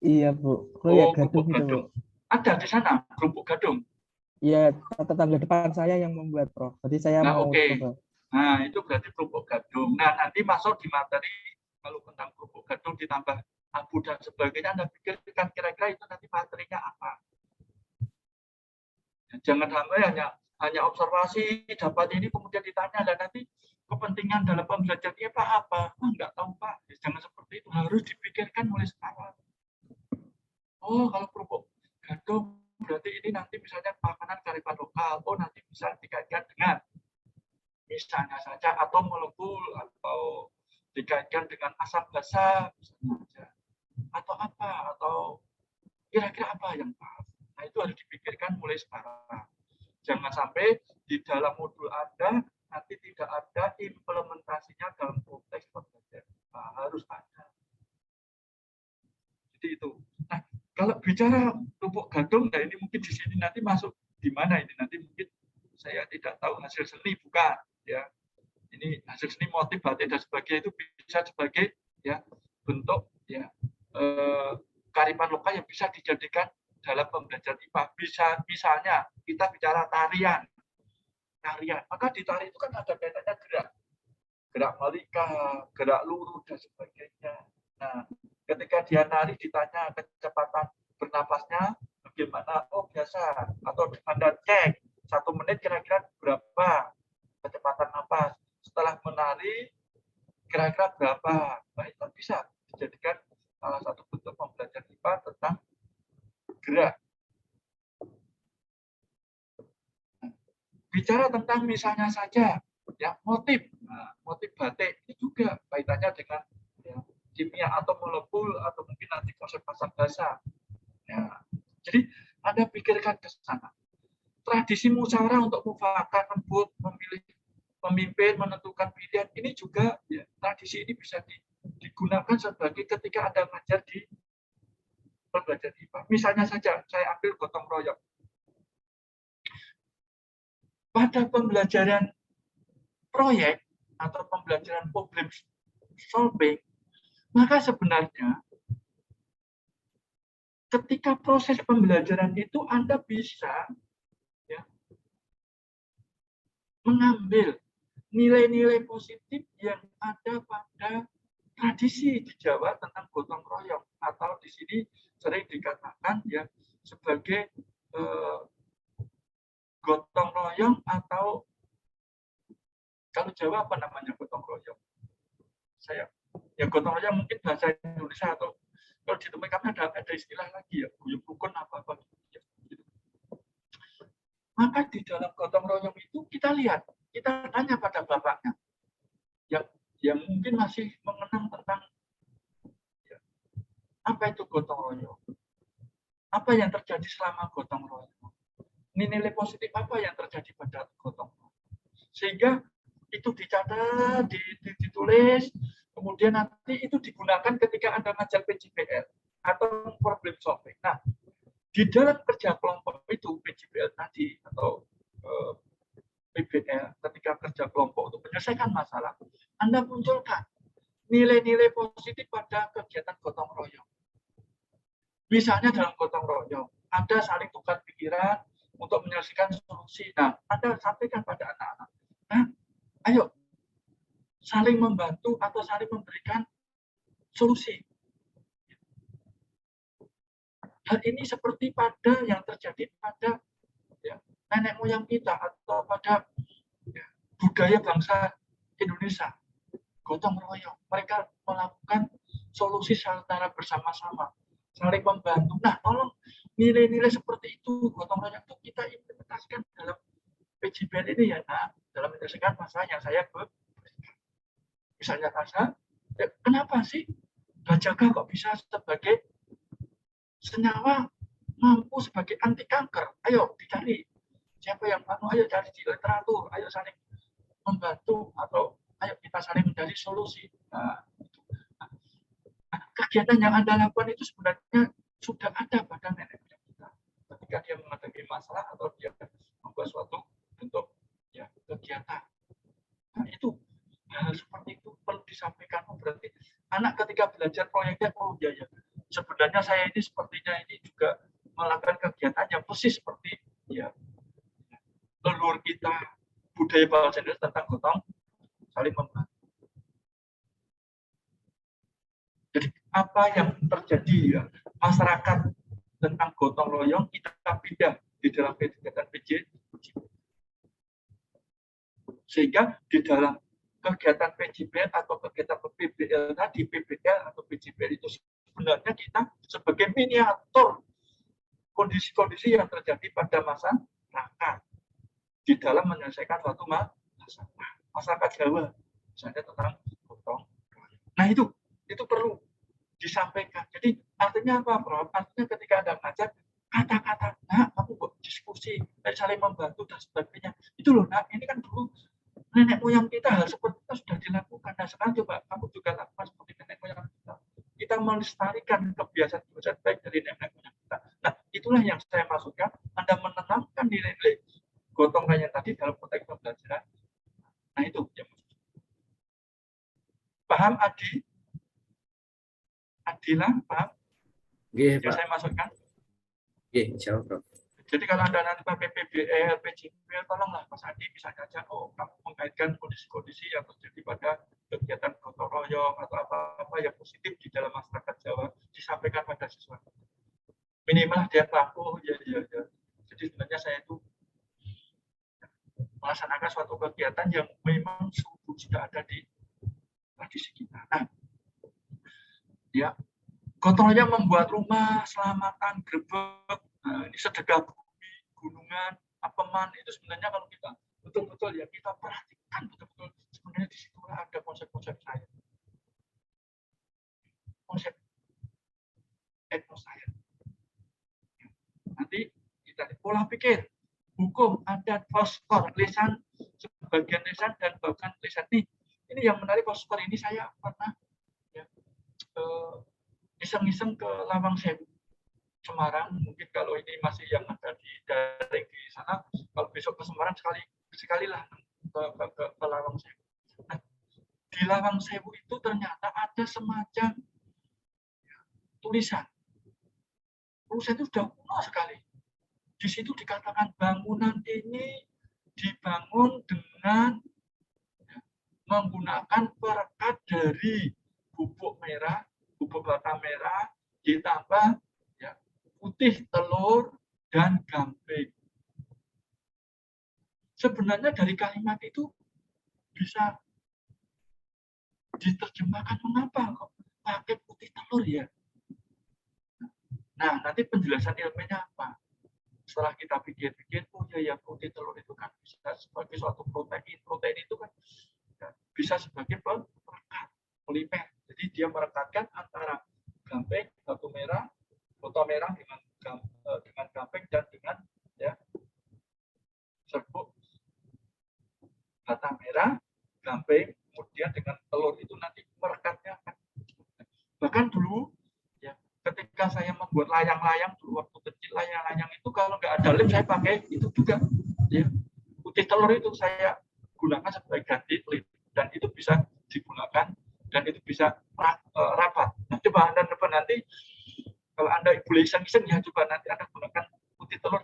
Iya, Bu. Oh, Gadung kerupuk gitu, Bu. gadung. Ada di sana kerupuk gadung. Iya, tetangga depan saya yang membuat, Prof. Jadi saya Nah, mau oke. coba. Nah, itu berarti kerupuk gadung. Nah, nanti masuk di materi kalau tentang kerupuk gadung ditambah abu dan sebagainya, Anda pikirkan kira-kira itu nanti materinya apa? Jangan sampai hanya observasi dapat ini kemudian ditanya dan nanti kepentingan dalam pembelajaran IPA apa? Enggak tahu, Pak. Jangan seperti itu, harus dipikirkan mulai sekarang. Oh, kalau kerupuk gadung berarti ini nanti misalnya makanan kearifan lokal. Oh, nanti bisa dikaitkan dengan misalnya saja atau molekul atau dikaitkan dengan asam basa misalnya saja. Atau apa? Atau kira-kira apa yang pas? Nah, itu harus dipikirkan mulai sekarang. Jangan sampai di dalam modul Anda nanti tidak ada implementasinya dalam konteks pembelajaran. Nah, harus ada. Jadi itu. Nah, kalau bicara kerupuk gadung, nah ini mungkin di sini nanti masuk di mana ini nanti mungkin saya tidak tahu hasil seni bukan ya. Ini hasil seni motif batik dan sebagainya itu bisa sebagai ya bentuk ya kearifan lokal yang bisa dijadikan dalam pembelajaran IPA. Bisa misalnya kita bicara tarian, maka di tari itu kan ada kaitannya gerak malika, gerak luruh dan sebagainya. Nah, ketika dia nari ditanya kecepatan bernapasnya bagaimana? Oh, biasa. Atau Anda cek 1 menit kira-kira berapa kecepatan napas. Setelah menari kira-kira berapa. Nah, itu bisa dijadikan salah satu bentuk pembelajaran IPA tentang gerak. Bicara tentang misalnya saja ya motif. Nah, motif batik ini juga kaitannya dengan ya, kimia atau molekul atau mungkin nanti konsep asam basa. Ya. Jadi Anda pikirkan ke sana. Tradisi musyawarah untuk mufakat, rembuk, memilih pemimpin, menentukan pilihan ini juga ya, tradisi ini bisa digunakan sebagai ketika Anda mengajar di pembelajaran IPA. Misalnya saja saya ambil gotong royong. Pada pembelajaran proyek atau pembelajaran problem solving, maka sebenarnya ketika proses pembelajaran itu Anda bisa ya, mengambil nilai-nilai positif yang ada pada tradisi di Jawa tentang gotong royong atau di sini sering dikatakan ya sebagai gotong royong atau kalau Jawa apa namanya gotong royong? Saya ya gotong royong mungkin bahasa Indonesia atau kalau di tempat kami ada istilah lagi ya guyub rukun apa gitu. Maka di dalam gotong royong itu kita lihat, kita tanya pada bapaknya yang mungkin masih mengenang tentang ya, apa itu gotong royong, apa yang terjadi selama gotong royong, nilai positif apa yang terjadi pada gotong royong, sehingga itu dicatat, ditulis, kemudian nanti itu digunakan ketika Anda ngajar PJBL atau problem solving. Nah, di dalam kerja kelompok itu PJBL tadi atau PBL ketika kerja kelompok untuk menyelesaikan masalah, Anda munculkan nilai-nilai positif pada kegiatan gotong royong. Misalnya dalam gotong royong, Anda saling tukar pikiran untuk menyelesaikan solusi. Nah, Anda sampaikan pada anak-anak. Nah, ayo saling membantu atau saling memberikan solusi. Hal ini seperti pada yang terjadi pada ya, nenek moyang kita atau pada ya, budaya bangsa Indonesia. Gotong royong, mereka melakukan solusi secara bersama-sama. saling membantu. Nah, tolong nilai-nilai seperti itu gotong royong itu kita implementasikan dalam PJBL ini ya, nah, dalam menyelesaikan masalah yang saya berikan. Misalnya Tasha, ya, kenapa sih Bajaga kok bisa sebagai senyawa mampu sebagai anti kanker? Ayo dicari siapa yang ayo cari di literatur, ayo saling membantu atau ayo kita saling mencari solusi. Nah, kegiatan yang Anda lakukan itu sebenarnya sudah ada pada nenek moyang kita. Ketika dia menghadapi masalah atau dia membuat suatu bentuk ya, kegiatan. Nah, itu hal seperti itu perlu disampaikan. Berarti anak ketika belajar proyeknya, oh ya ya, sebenarnya saya ini sepertinya ini juga melakukan kegiatan yang persis seperti ya leluhur kita, budaya bangsa Indonesia tentang gotong saling membantu. Jadi apa yang terjadi ya masyarakat tentang gotong royong kita pindah di dalam kegiatan PJ, sehingga di dalam kegiatan PJBL atau kegiatan PBL tadi, PBL atau PJBL itu sebenarnya kita sebagai miniatur kondisi-kondisi yang terjadi pada masyarakat di dalam menyelesaikan suatu masalah. Masyarakat Jawa, misalnya tentang gotong. Nah itu perlu disampaikan. Jadi artinya apa, Prof? Artinya ketika Anda mengajar kata-kata, nah kamu kok diskusi, saling membantu dan sebagainya. Itu loh, nah ini kan dulu nenek moyang kita hal seperti itu sudah dilakukan. Nah sekarang coba kamu juga lakukan seperti nenek moyang kita. Kita melestarikan kebiasaan-kebiasaan baik dari nenek moyang kita. Nah itulah yang saya maksudkan. Anda menanamkan nilai-nilai gotong royong tadi dalam konteks pembelajaran. Nah itu yang paham Adi? Adila, paham? Iya, Yang Pak. saya maksudkan? Iya, insya Allah, Prof. Jadi kalau Anda nanti pakai PBL, PJBL, tolonglah Mas Adi bisa saja, oh kamu mengaitkan kondisi-kondisi yang terjadi pada kegiatan gotong royong atau apa-apa yang positif di dalam masyarakat Jawa disampaikan pada siswa. Minimal dia mampu, ya. Jadi sebenarnya saya itu melaksanakan suatu kegiatan yang memang sudah ada di tradisi kita. Nah, ya, gotong royong membuat rumah, selamatan, grebek, nah, ini sedekah bumi, gunungan, apeman, itu sebenarnya kalau kita betul-betul ya kita perhatikan betul-betul sebenarnya di situ ada konsep-konsep saya. Konsep etnoscience. Nanti kita pola pikir, hukum, adat, foskor, lisan, sebagian lisan dan bahkan lisan ini yang menarik. Foskor ini saya pernah ya, iseng-iseng ke Lawang Sewu, Semarang. Mungkin kalau ini masih yang ada di daring di sana, kalau besok ke Semarang sekalilah ke Lawang Sewu. Nah, di Lawang Sewu itu ternyata ada semacam ya, tulisan itu sudah kuno sekali. Di situ dikatakan bangunan ini dibangun dengan ya, menggunakan perekat dari bubuk merah, bubuk bata merah, ditambah ya, putih telur dan gamping. Sebenarnya dari kalimat itu bisa diterjemahkan mengapa kok pakai putih telur ya. Nah, nanti penjelasan ilmiahnya apa? Setelah kita pikir-pikir, oh ya putih telur itu kan bisa sebagai suatu protein. Protein itu kan ya, bisa sebagai perekat, polimer. Jadi dia merekatkan antara gamping, batu merah dengan gamping dan dengan ya serbuk bata merah, gamping, kemudian dengan telur itu nanti merekatnya. Bahkan dulu ya ketika saya membuat layang-layang dulu waktu kecil, layang-layang itu kalau nggak ada lem saya pakai itu juga ya putih telur itu saya gunakan sebagai ganti lem dan itu bisa digunakan dan itu bisa rapat. Nah, coba Anda nanti kalau Anda ibu iseng-iseng ya coba nanti Anda gunakan putih telur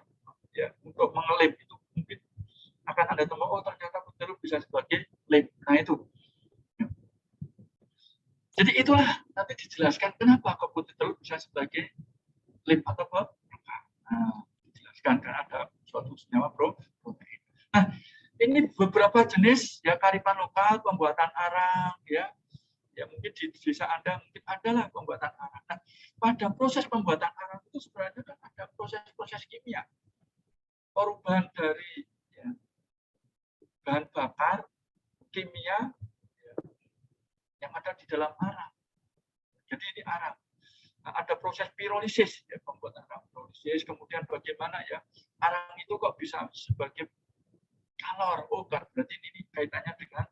ya untuk mengelem itu mungkin akan Anda temukan oh ternyata putih telur bisa sebagai lem. Nah itu. Jadi itulah nanti dijelaskan kenapa kok putih telur bisa sebagai lem atau apa. Nah, dijelaskan karena ada suatu senyawa protein. Nah, ini beberapa jenis ya kearifan lokal pembuatan arang ya. Ya mungkin di desa Anda mungkin adalah pembuatan arang. Nah, pada proses pembuatan arang itu sebenarnya kan ada proses-proses kimia, perubahan dari ya, bahan bakar kimia ya, yang ada di dalam arang. Jadi ini arang. Nah, ada proses pirolisis, ya, pembuatan arang pirolisis. Kemudian bagaimana ya arang itu kok bisa sebagai kalor? Oh, kan berarti ini kaitannya dengan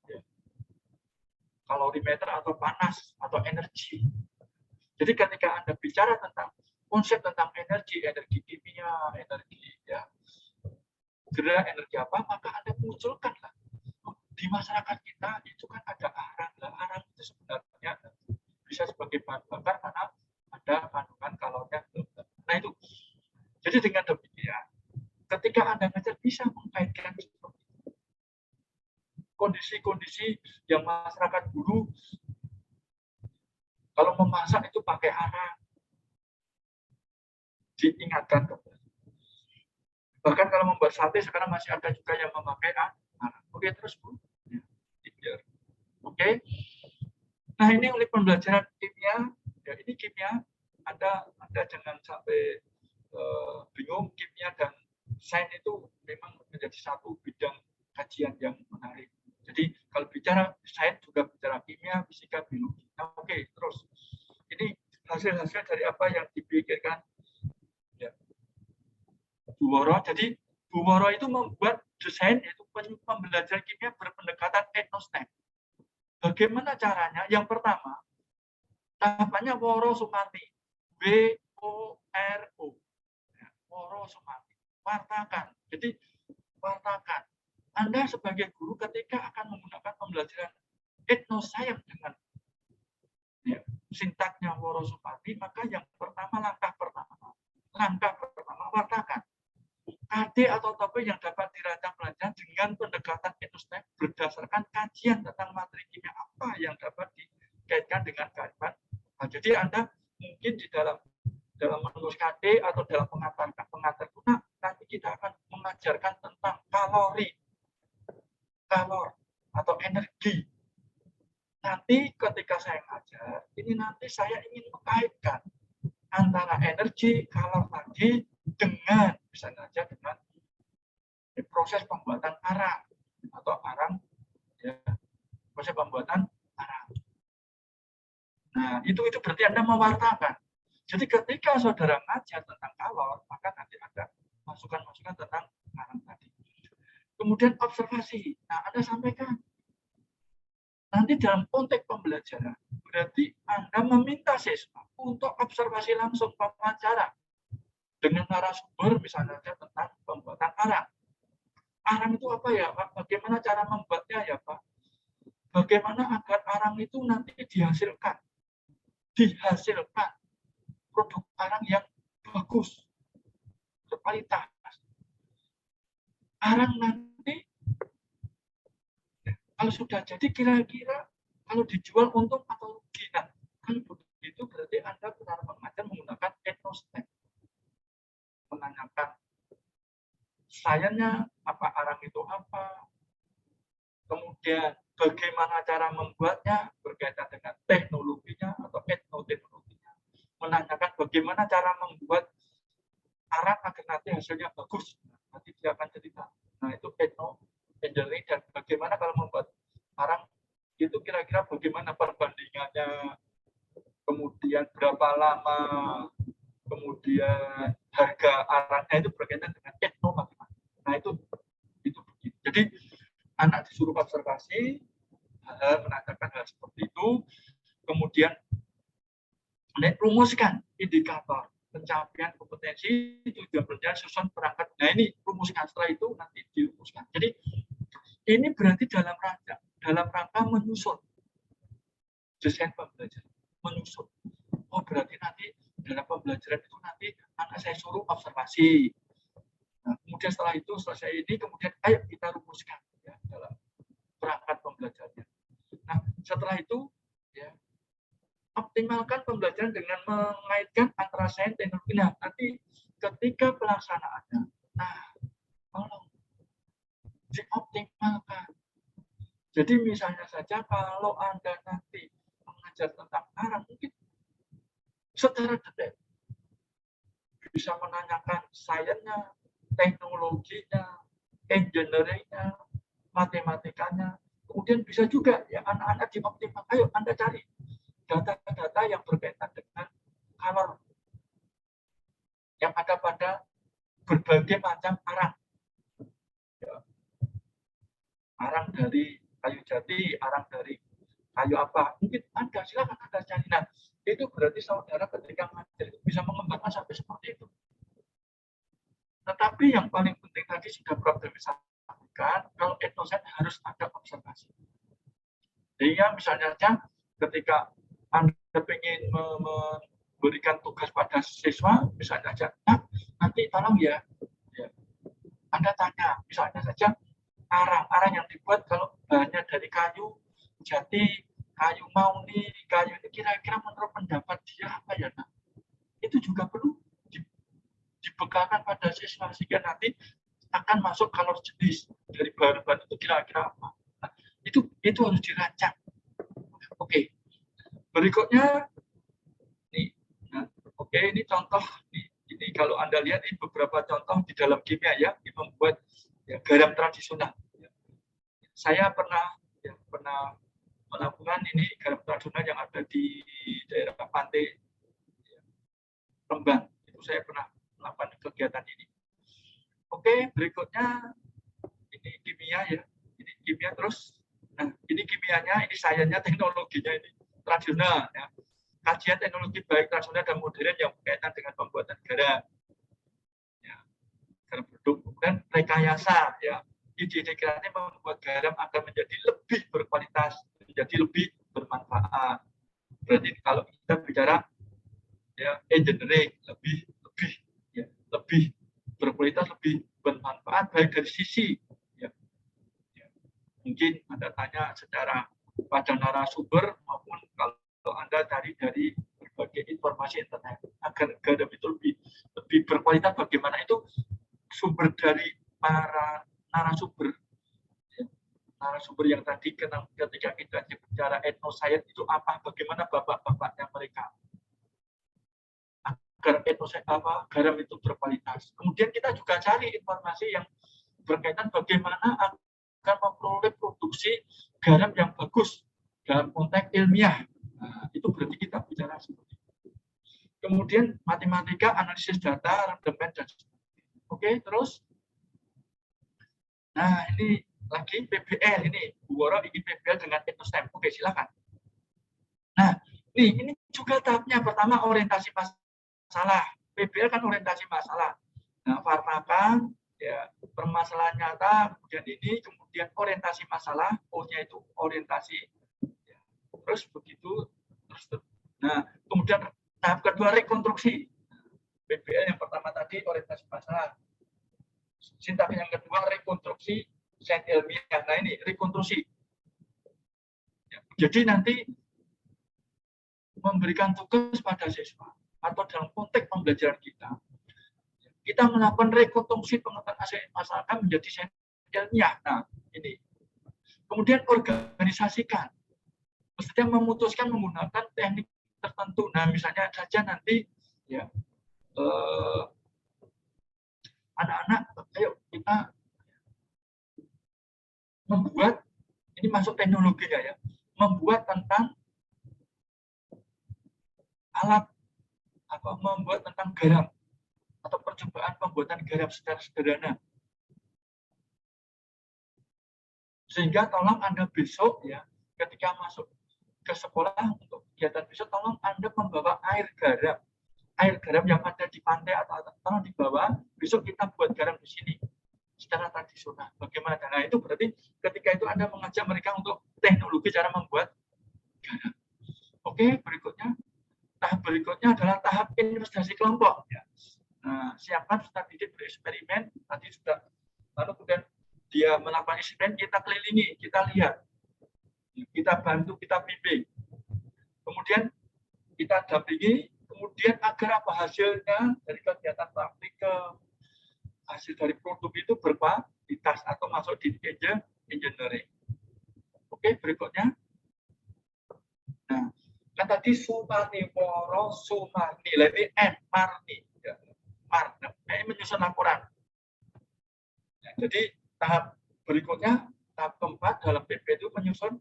ya, kalorimeter atau panas atau energi. Jadi ketika Anda bicara tentang konsep tentang energi, energi kimia, energi ya gerak, energi apa, maka Anda munculkanlah di masyarakat kita itu kan ada arang. Nah, arang itu sebenarnya bisa sebagai bahan bakar karena ada kandungan kalornya. Nah itu. Jadi dengan demikian, ketika Anda ngajar bisa mengkaitkan kondisi-kondisi yang masyarakat dulu kalau memasak itu pakai arang, diingatkan kembali. Bahkan kalau membuat sate sekarang masih ada juga yang memakai arang. Oke, terus Bu. Ya, oke. Nah, ini oleh pembelajaran kimia, ya ini kimia, Anda jangan sampai bingung. Kimia dan sains itu memang menjadi satu bidang kajian yang menarik. Jadi kalau bicara sains juga bicara kimia, fisika, biologi. Nah, oke, terus ini hasil-hasil dari apa yang dipikirkan ya, Bu Woro. Jadi Bu Woro itu membuat desain yaitu pembelajaran kimia berpendekatan etnostek. Bagaimana caranya? Yang pertama, tahapannya Woro Sumati, W-O-R-O, ya, Woro Sumati, wartakan. Jadi wartakan. Anda sebagai guru ketika akan menggunakan pembelajaran etnoscience dengan ya, sintaknya Woro Sumati, maka yang pertama langkah pertama wartakan. KD atau topik yang dapat dirancang pelajaran dengan pendekatan etnostek berdasarkan kajian tentang materi kimia apa yang dapat dikaitkan dengan kearifan. Nah, jadi Anda mungkin di dalam menulis KD atau dalam pengantar guna nanti kita akan mengajarkan tentang kalor atau energi. Nanti ketika saya ngajar, ini nanti saya ingin mengaitkan antara energi, kalor tadi dengan misalnya saja dengan proses pembuatan arang atau arang ya, proses pembuatan arang. Nah, itu berarti Anda mewartakan. Jadi ketika saudara ngajar tentang kalor, maka nanti ada masukan-masukan tentang arang tadi. Kemudian observasi. Nah, Anda sampaikan. Nanti dalam konteks pembelajaran, berarti Anda meminta siswa untuk observasi langsung wawancara dengan narasumber misalnya tentang pembuatan arang. Arang itu apa ya, Pak? Bagaimana cara membuatnya ya, Pak? Bagaimana agar arang itu nanti dihasilkan produk arang yang bagus, berkualitas. Arang nanti kalau sudah jadi kira-kira kalau dijual untung atau rugi. Nah, kalau begitu berarti Anda benar mengajar menggunakan etnostek. Menanyakan sainsnya apa arang itu apa, kemudian bagaimana cara membuatnya berkaitan dengan teknologinya atau etnoteknologinya, menanyakan bagaimana cara membuat arang agar nanti hasilnya bagus, nanti dia akan cerita. Nah itu etnoengineering dan bagaimana kalau membuat arang itu kira-kira bagaimana perbandingannya, kemudian berapa lama, kemudian harga arangnya itu berkaitan dengan etnomatematika. Nah itu begitu. Jadi anak disuruh observasi, menanyakan hal seperti itu, kemudian rumuskan indikator pencapaian kompetensi tujuan pelajaran susun perangkat. Nah ini rumuskan, setelah itu nanti dirumuskan. Jadi ini berarti dalam rangka menyusun desain pembelajaran, menyusun. Oh berarti nanti dalam pembelajaran itu nanti anak saya suruh observasi. Nah, kemudian setelah itu selesai ini, kemudian ayo kita rumuskan ya, dalam perangkat pembelajarannya. Nah setelah itu ya optimalkan pembelajaran dengan mengaitkan antara sains dan teknologi. Nah, nanti ketika pelaksanaannya, nah, tolong dioptimalkan. Jadi misalnya saja kalau Anda nanti mengajar tentang arang, mungkin secara detail. Bisa menanyakan sainsnya, teknologinya, engineering-nya, matematikanya. Kemudian bisa juga ya anak-anak dioptimal. Ayo Anda cari data-data yang berkaitan dengan color yang ada pada berbagai macam arang. Ya. Arang dari kayu jati, arang dari kayu apa. Mungkin Anda silakan Anda cari. Nah, itu berarti saudara ketika ngajar bisa mengembangkan sampai seperti itu. Tetapi yang paling penting tadi sudah Prof. sampaikan, kalau etnosains harus ada observasi. Sehingga misalnya saja ketika Anda ingin memberikan tugas pada siswa, misalnya saja, nah, nanti tolong ya, Anda tanya, misalnya saja, arang-arang yang dibuat kalau bahannya dari kayu jati, kayu mauni, kayu ini kira-kira menurut pendapat dia apa ya, nah? Itu juga perlu dibekalkan pada siswa sehingga nanti akan masuk kalau jenis dari bahan-bahan itu kira-kira apa. Nah, itu harus dirancang. Oke. Berikutnya nih. Nah, oke, ini contoh ini kalau Anda lihat ini beberapa contoh di dalam kimia ya, yang membuat ya, garam tradisional. Saya pernah melakukan ini garam tradisional yang ada di daerah pantai Rembang. Itu saya pernah melakukan kegiatan ini. Oke, berikutnya ini kimia ya. Ini kimia terus. Nah, ini kimianya, ini sainsnya, teknologinya ini tradisional ya. Kajian teknologi baik tradisional dan modern yang berkaitan dengan pembuatan garam. Ya. Garam produk dan rekayasa ya. Ide-ide kreatif membuat garam akan menjadi lebih berkualitas, menjadi lebih bermanfaat. Berarti kalau kita bicara ya engineering lebih berkualitas, lebih bermanfaat baik dari sisi ya. Mungkin Anda tanya secara pada narasumber maupun kalau Anda cari dari berbagai informasi internet agar garam itu lebih berkualitas, bagaimana itu sumber dari para narasumber ya. Narasumber yang tadi ketika kita bicara etnoscience itu apa, bagaimana bapak-bapaknya mereka agar garam itu berkualitas. Kemudian kita juga cari informasi yang berkaitan bagaimana agar memperoleh produksi garam yang bagus dalam konteks ilmiah. Nah, itu berarti kita bicara seperti itu. Kemudian matematika, analisis data, rendemen dan sebagainya. Oke, terus. Nah, ini lagi PBL ini. Bu Woro ingin PBL dengan etnostem. Oke, silakan. Nah, ini juga tahapnya pertama orientasi masalah. PBL kan orientasi masalah. Nah, farmaka ya permasalahan nyata, kemudian orientasi masalah, O-nya itu orientasi. Ya. Terus begitu terus. Nah, kemudian tahap kedua rekonstruksi. PBL yang pertama tadi orientasi masalah. Sintak yang kedua rekonstruksi sains ilmiah. Nah, ini rekonstruksi. Ya. Jadi nanti memberikan tugas pada siswa atau dalam konteks pembelajaran kita melakukan rekonstruksi pengetahuan masyarakat menjadi sains ilmiah. Nah, ini. Kemudian organisasikan. Maksudnya memutuskan menggunakan teknik tertentu. Nah, misalnya saja nanti ya anak-anak, ayo kita membuat, ini masuk teknologinya ya, membuat tentang alat membuat tentang garam atau percobaan pembuatan garam secara sederhana. Sehingga tolong Anda besok ya ketika masuk ke sekolah untuk kegiatan besok, tolong Anda membawa air garam yang ada di pantai atau tolong dibawa, besok kita buat garam di sini secara tradisional. Bagaimana? Nah, itu berarti ketika itu Anda mengajak mereka untuk teknologi cara membuat garam. Oke, berikutnya. Tahap berikutnya adalah tahap investigasi kelompok. Ya. Nah, siapkan peserta didik bereksperimen. Tadi sudah, lalu kemudian dia melakukan eksperimen, kita kelilingi, kita lihat, kita bantu, kita bimbing. Kemudian kita dampingi, kemudian agar apa hasilnya dari kegiatan praktikum, hasil dari produk itu berkualitas atau masuk di engineering. Oke, berikutnya. Nah, Kan tadi Sumani, Woro, Sumani, lebih Marni, ya. Ini menyusun laporan. Ya, jadi tahap berikutnya, tahap keempat dalam PP itu menyusun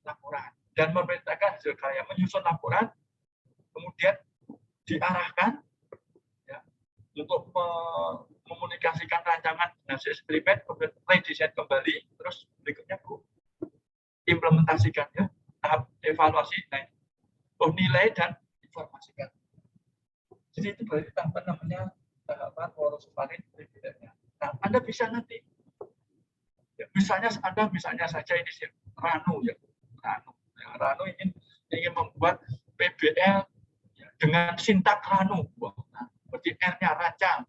laporan dan memerintahkan hasil karya menyusun laporan, kemudian diarahkan ya, untuk mekomunikasikan rancangan hasil eksperimen, kemudian redesign kembali, terus berikutnya implementasikan ya, tahap evaluasi, nilai dan informasikan. Jadi itu berarti apa namanya tahapan Woros Sumani PBL-nya. Nah, Anda bisa nanti, ya, misalnya saja ini Ranu ya, Ranu ingin membuat PBL ya, dengan sintak Ranu, nah, seperti R-nya rancang,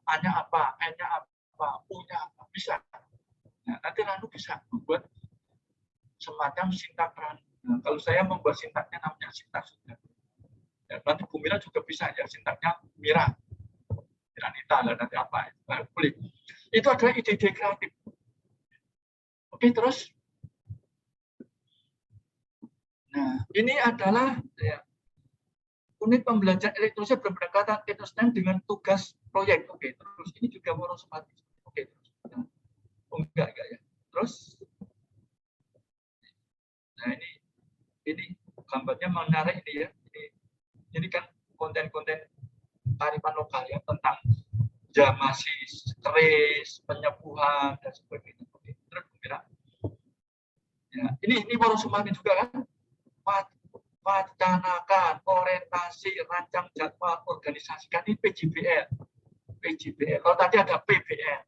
A-nya apa, N-nya apa, U-nya apa, bisa. Nah, nanti Ranu bisa membuat semacam sintak Ranu. Nah, kalau saya membuat sintaknya namanya sintak sudah. Ya, nanti Bu Mira juga bisa ya, sintaknya Miranita lah nanti apa, boleh. Itu adalah ide-ide kreatif. Oke, terus. Nah, ini adalah ya, unit pembelajaran elektronika berpendekatan etnostem dengan tugas proyek. Oke, terus ini juga Woros Sumani. Oke, terus. Nah, enggak ya. Terus, nah ini gambarnya menarik ini ya. Ini kan konten-konten kearifan lokal ya tentang jamasi, stres, penyepuhan dan sebagainya. Oke, terus kira. Ya, ini Woros Sumani juga kan. Wacanakan, orientasi, rancang jadwal, organisasikan, ini PJBL. Kalau tadi ada PBL.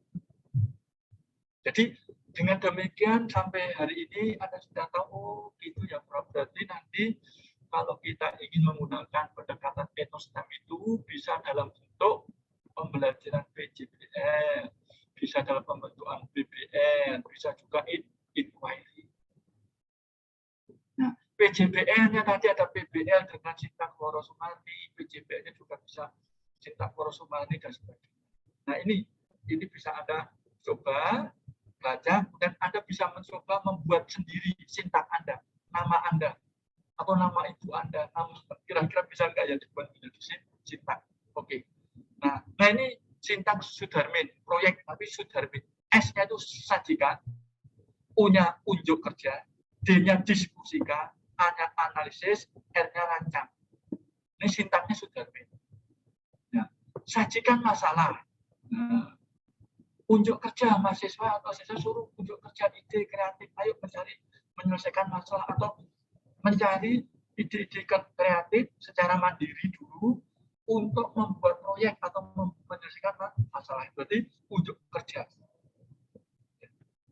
Jadi dengan demikian sampai hari ini Anda sudah tahu, oh gitu ya Prof. Berarti nanti kalau kita ingin menggunakan pendekatan etnostem itu bisa dalam bentuk pembelajaran PJBL, bisa dalam pembentukan BBL, bisa juga inquiry. Nah, PJBL-nya tadi ada PBL dengan sintak Woros Sumani, PJBL-nya juga bisa sintak Woros Sumani dan sebagainya. Nah, ini bisa Anda coba baca, dan Anda bisa mencoba membuat sendiri sintak Anda, nama Anda, atau nama ibu Anda, kira-kira bisa nggak ya dibuat menjadi sintak. Oke. Nah, ini sintak Sudarmin, proyek tapi Sudarmin. S-nya itu sajikan, U-nya unjuk kerja, D-nya diskusikan, A-nya analisis, R-nya rancang. Ini sintaknya Sudarmin. Ya. Sajikan masalah. Nah, unjuk kerja mahasiswa atau siswa suruh unjuk kerja ide kreatif. Ayo menyelesaikan masalah atau mencari ide-ide kreatif secara mandiri dulu untuk membuat proyek atau menyelesaikan masalah. Berarti unjuk kerja.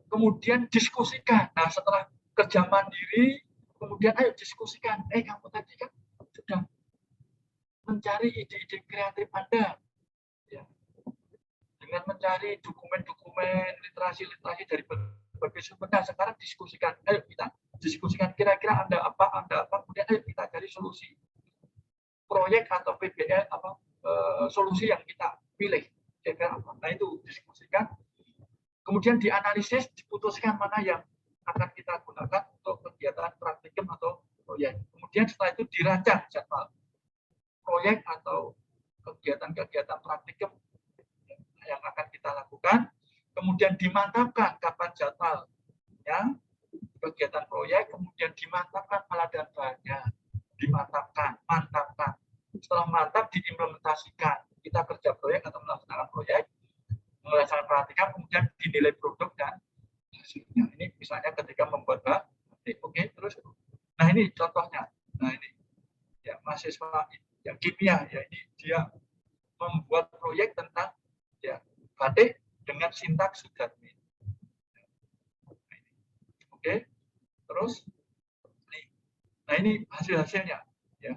Kemudian diskusikan. Nah, setelah kerja mandiri, kemudian ayo diskusikan. Kamu tadi kan sudah mencari ide-ide kreatif Anda. Ya. Dengan mencari dokumen-dokumen, literasi-literasi dari berbagai sumber. Nah, sekarang diskusikan. Ayo kita diskusikan kira-kira Anda apa, kemudian ayo kita cari solusi. Proyek atau PBL, solusi yang kita pilih. Kira-kira apa. Nah, itu diskusikan. Kemudian dianalisis, diputuskan mana yang akan kita gunakan untuk kegiatan praktikum atau proyek. Kemudian setelah itu dirancang jadwal proyek atau kegiatan-kegiatan praktikum yang akan kita lakukan. Kemudian dimantapkan kapan jadwalnya, kegiatan proyek, kemudian dimantapkan alat dan bahannya. Dimantapkan, mantapkan. Setelah mantap, diimplementasikan. Kita kerja proyek atau melaksanakan proyek, melaksanakan praktikum, kemudian dinilai produk dan hasilnya. Ini misalnya ketika membuat batik. Oke, terus. Nah, ini contohnya. Nah, ini ya mahasiswa yang kimia ya, ini dia membuat proyek tentang ya batik dengan sintak Sudarmin. Oke, terus. Nah, ini hasil-hasilnya. Ya.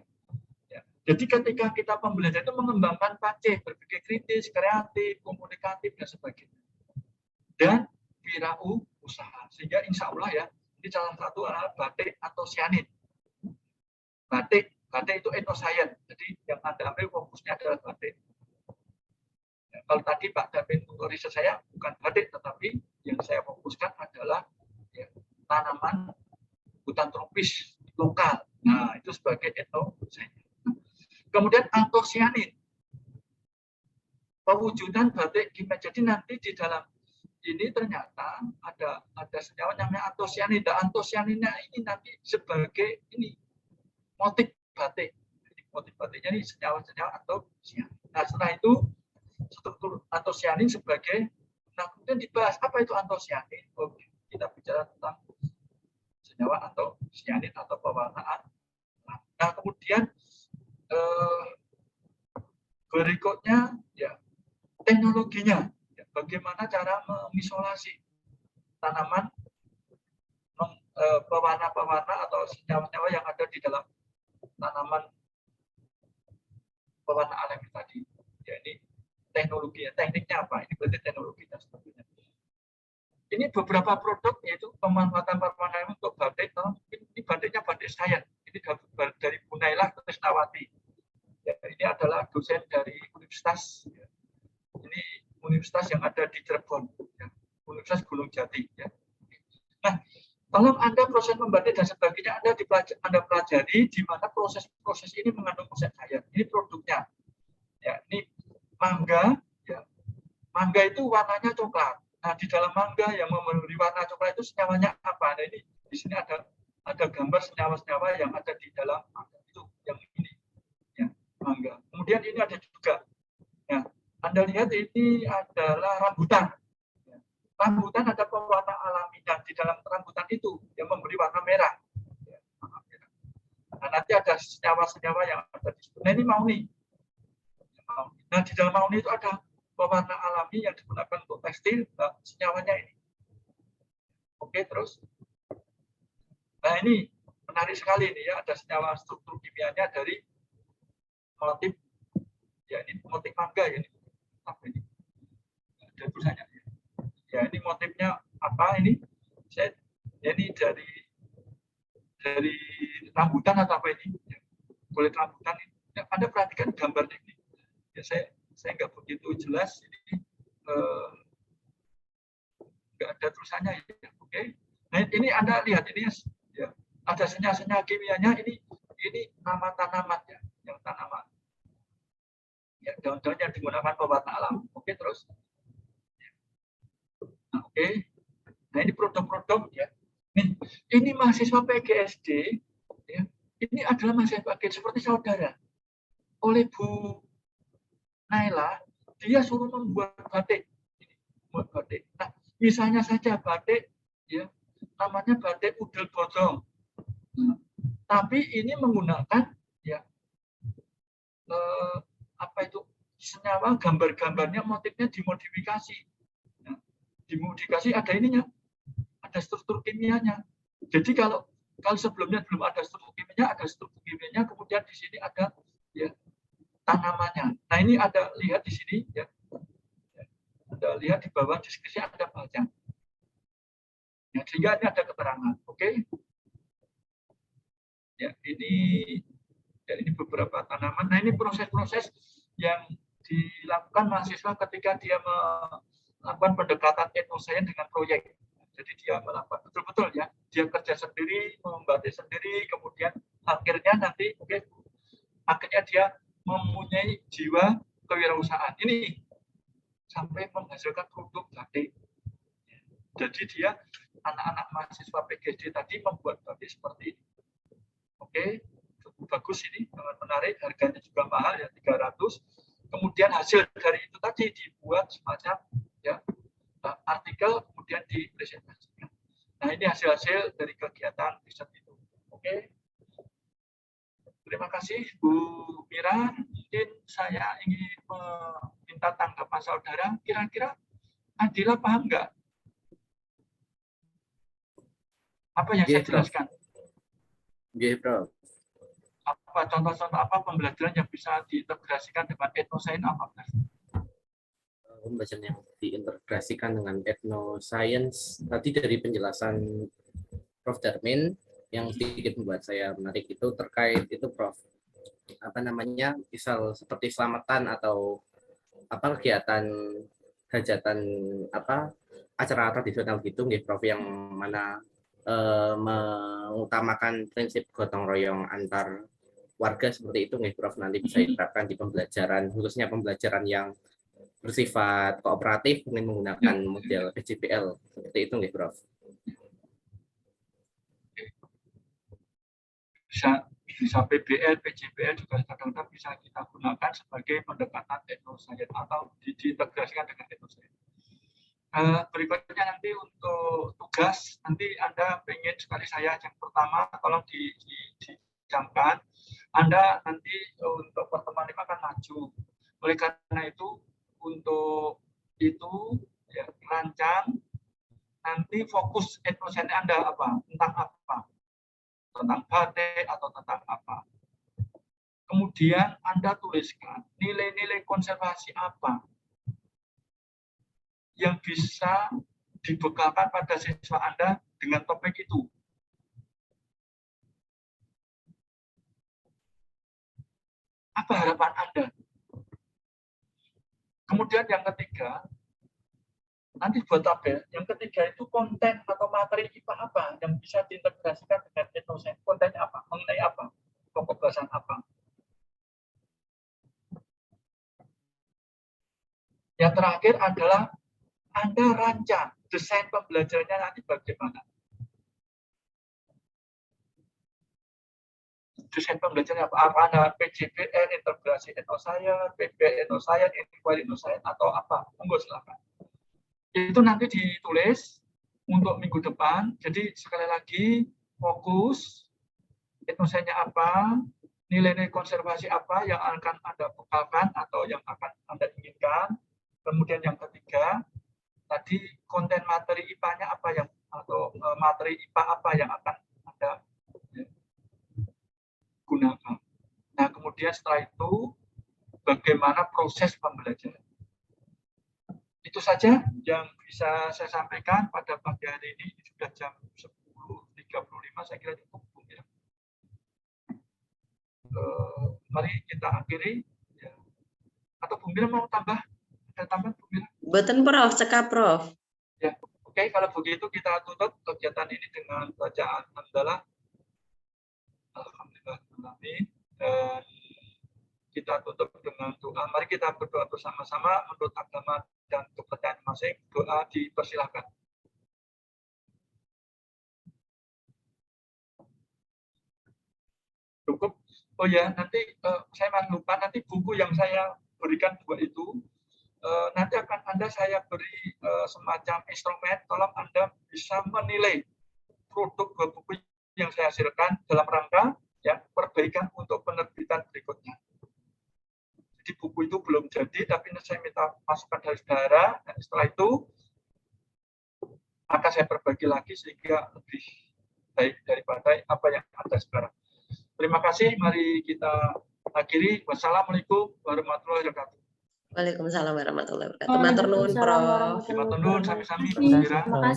Jadi ketika kita pembelajaran itu mengembangkan PACE, berpikir kritis, kreatif, komunikatif, dan sebagainya. Dan wirausaha. Sehingga insya Allah ya, ini salah satu adalah batik atau sianid. Batik itu etnoscience. Jadi yang Anda ambil fokusnya adalah batik. Ya, kalau tadi Pak David untuk riset saya bukan batik, tetapi yang saya fokuskan adalah ya, tanaman hutan tropis lokal. Nah, itu itu sebagai etnosain. Kemudian antosianin, pewujudan batik kimia. Jadi nanti di dalam ini ternyata ada senyawa yang namanya antosianin. Dan antosianinnya ini nanti sebagai ini motif batik. Jadi motif batiknya ini senyawa-senyawa antosianin. Nah setelah itu struktur antosianin sebagai, nah kemudian dibahas apa itu antosianin. Oke, kita bicara tentang senyawa antosianin atau pewarnaan. Nah kemudian berikutnya ya teknologinya, ya, bagaimana cara mengisolasi tanaman pewarna-pewarna atau senyawa-senyawa yang ada di dalam tanaman pewarna alami tadi. Ya, ini teknologinya, tekniknya apa? Ini berarti teknologinya sebetulnya. Ini beberapa produk yaitu pemanfaatan pewarna untuk batik. Ini batiknya batik sains. Ini dari Bu Nailah Krisnawati. Ya, ini adalah dosen dari universitas. Ya. Ini universitas yang ada di Cirebon, ya. Universitas Gunung Jati. Ya. Nah, tolong Anda proses membatik dan sebagainya Anda pelajari di mana proses-proses ini mengandung proses sains. Ini produknya. Ya, ini mangga. Ya. Mangga itu warnanya coklat. Nah, di dalam mangga yang memberi warna coklat itu senyawanya apa? Nah, ini di sini ada gambar senyawa-senyawa yang ada di dalam mangga itu yang ini. Ya, mangga. Kemudian ini ada juga. Ya, Anda lihat ini adalah rambutan. Ya, rambutan ada pewarna alami dan di dalam rambutan itu yang memberi warna merah. Ya, nah, nanti ada senyawa-senyawa yang ada di situ. Nah, ini mauni. Nah, di dalam mauni itu ada pewarna alami yang digunakan untuk tekstil, nah, senyawanya ini. Oke, terus. Nah, ini menarik sekali ini ya, ada senyawa struktur kimianya dari motif, ya ini motif mangga ya, apa ini? Ada tulisannya. Ya, ini motifnya apa ini? Ya, ini dari rambutan atau apa ini? Ya, kulit rambutan ini. Ya, Anda perhatikan gambar ini. Ya, saya nggak begitu jelas ini, nggak ada tulisannya ya. Oke. Nah, ini Anda lihat ini ya, ada senyawa-senyawa kimianya ini nama tanaman ya, yang tanaman. Ya, daun-daun yang digunakan pewarna alam. Oke, terus. Nah, oke. Nah, ini produk-produk ya. Ini mahasiswa PGSD ya. Ini adalah mahasiswa PGSD seperti saudara. Oleh Bu Naila, dia suruh membuat batik. Membuat batik. Nah, misalnya saja batik ya, namanya batik udel bodong. Nah, tapi ini menggunakan ya apa itu senyawa, gambar-gambarnya, motifnya dimodifikasi. Nah, dimodifikasi ada ininya, ada struktur kimianya. Jadi kalau sebelumnya belum ada struktur kimianya, ada struktur kimianya, kemudian di sini ada ya tanamannya. Nah, ini ada lihat di sini ya. Anda lihat di bawah deskripsi ada baca. Ya, sehingga ini ada keterangan. Oke. Ya, ini beberapa tanaman. Nah, ini proses-proses yang dilakukan mahasiswa ketika dia melakukan pendekatan etnosains dengan proyek. Jadi dia melakukan betul-betul ya, dia kerja sendiri, membatik sendiri, kemudian akhirnya nanti akhirnya dia mempunyai jiwa kewirausahaan. Ini sampai menghasilkan produk batik. Jadi dia anak-anak mahasiswa PGSD tadi membuat batik seperti ini. Oke, cukup bagus ini, sangat menarik, harganya juga mahal ya 300. Kemudian hasil dari itu tadi dibuat semacam ya artikel kemudian dipresentasikan. Nah, ini hasil-hasil dari kegiatan riset itu. Oke. Terima kasih Bu Mira. Mungkin saya ingin meminta tanggapan saudara. Kira-kira Adila paham nggak apa yang saya jelaskan? Oke, Prof. Apa contoh-contoh apa pembelajaran yang bisa diintegrasikan dengan etnosains apa? Pembelajaran yang diintegrasikan dengan etnoscience tadi dari penjelasan Prof. Darmin yang sedikit membuat saya menarik itu terkait itu Prof. Apa namanya, misal seperti selamatan atau apa kegiatan hajatan apa acara tradisional gitu nggih Prof, yang mana mengutamakan prinsip gotong royong antar warga seperti itu nggih Prof, nanti bisa diterapkan di pembelajaran, khususnya pembelajaran yang bersifat kooperatif mungkin menggunakan model PJBL seperti itu nggih Prof. Bisa PBL, PJBL juga kadang-kadang bisa kita gunakan sebagai pendekatan etnoscience atau diintegrasikan dengan etnoscience. Berikutnya nanti untuk tugas, nanti Anda pengen sekali saya yang pertama tolong dijamkan. Anda nanti untuk pertemuan ini akan maju. Oleh karena itu untuk itu ya, rancang nanti fokus etnoscience Anda apa, tentang apa, tentang batik atau tentang apa. Kemudian Anda tuliskan nilai-nilai konservasi apa yang bisa dibekalkan pada siswa Anda dengan topik itu. Apa harapan Anda? Kemudian yang ketiga, nanti buat tabel, yang ketiga itu konten atau materi IPA apa yang bisa diintegrasikan dengan etnoscience. Kontennya apa? Mengenai apa? Pokok bahasan apa? Yang terakhir adalah Anda rancang desain pembelajarannya nanti bagaimana. Desain pembelajarannya apa? Apa Anda PJBL, integrasi etnoscience, PBL etnoscience, inquiry etnoscience, atau apa? Monggo silakan. Itu nanti ditulis untuk minggu depan. Jadi sekali lagi fokus etnoscience-nya apa, nilai-nilai konservasi apa yang akan Anda bekalkan atau yang akan Anda inginkan. Kemudian yang ketiga, tadi konten materi IPA-nya apa yang atau materi IPA apa yang akan Anda gunakan. Nah, kemudian setelah itu bagaimana proses pembelajaran. Itu saja yang bisa saya sampaikan pada pagi hari ini. Sudah jam 10.35, saya kira cukup. Ya. Mari kita akhiri. Ya. Atau Bu Mira mau tambah? Ada tambahan Bu Mira? Boten Prof, cekap Prof. Ya, oke, kalau begitu kita tutup kegiatan ini dengan bacaan hamdalah. Alhamdulillah. Dan kita tutup dengan doa. Mari kita berdoa bersama-sama menurut agama dan kepercayaan masing. Doa dipersilahkan. Cukup. Oh ya, nanti saya masih lupa, nanti buku yang saya berikan dua itu, nanti akan saya beri semacam instrumen, tolong Anda bisa menilai produk dua buku yang saya hasilkan dalam rangka ya perbaikan untuk penerbitan berikutnya. Jadi buku itu belum jadi, tapi saya minta masukan dari saudara, dan setelah itu akan saya perbagi lagi sehingga lebih baik daripada apa yang ada sekarang. Terima kasih, mari kita akhiri. Wassalamualaikum warahmatullahi wabarakatuh. Waalaikumsalam warahmatullahi wabarakatuh. Matur nuwun Prof. Matur nuwun, sami-sami. Terima kasih.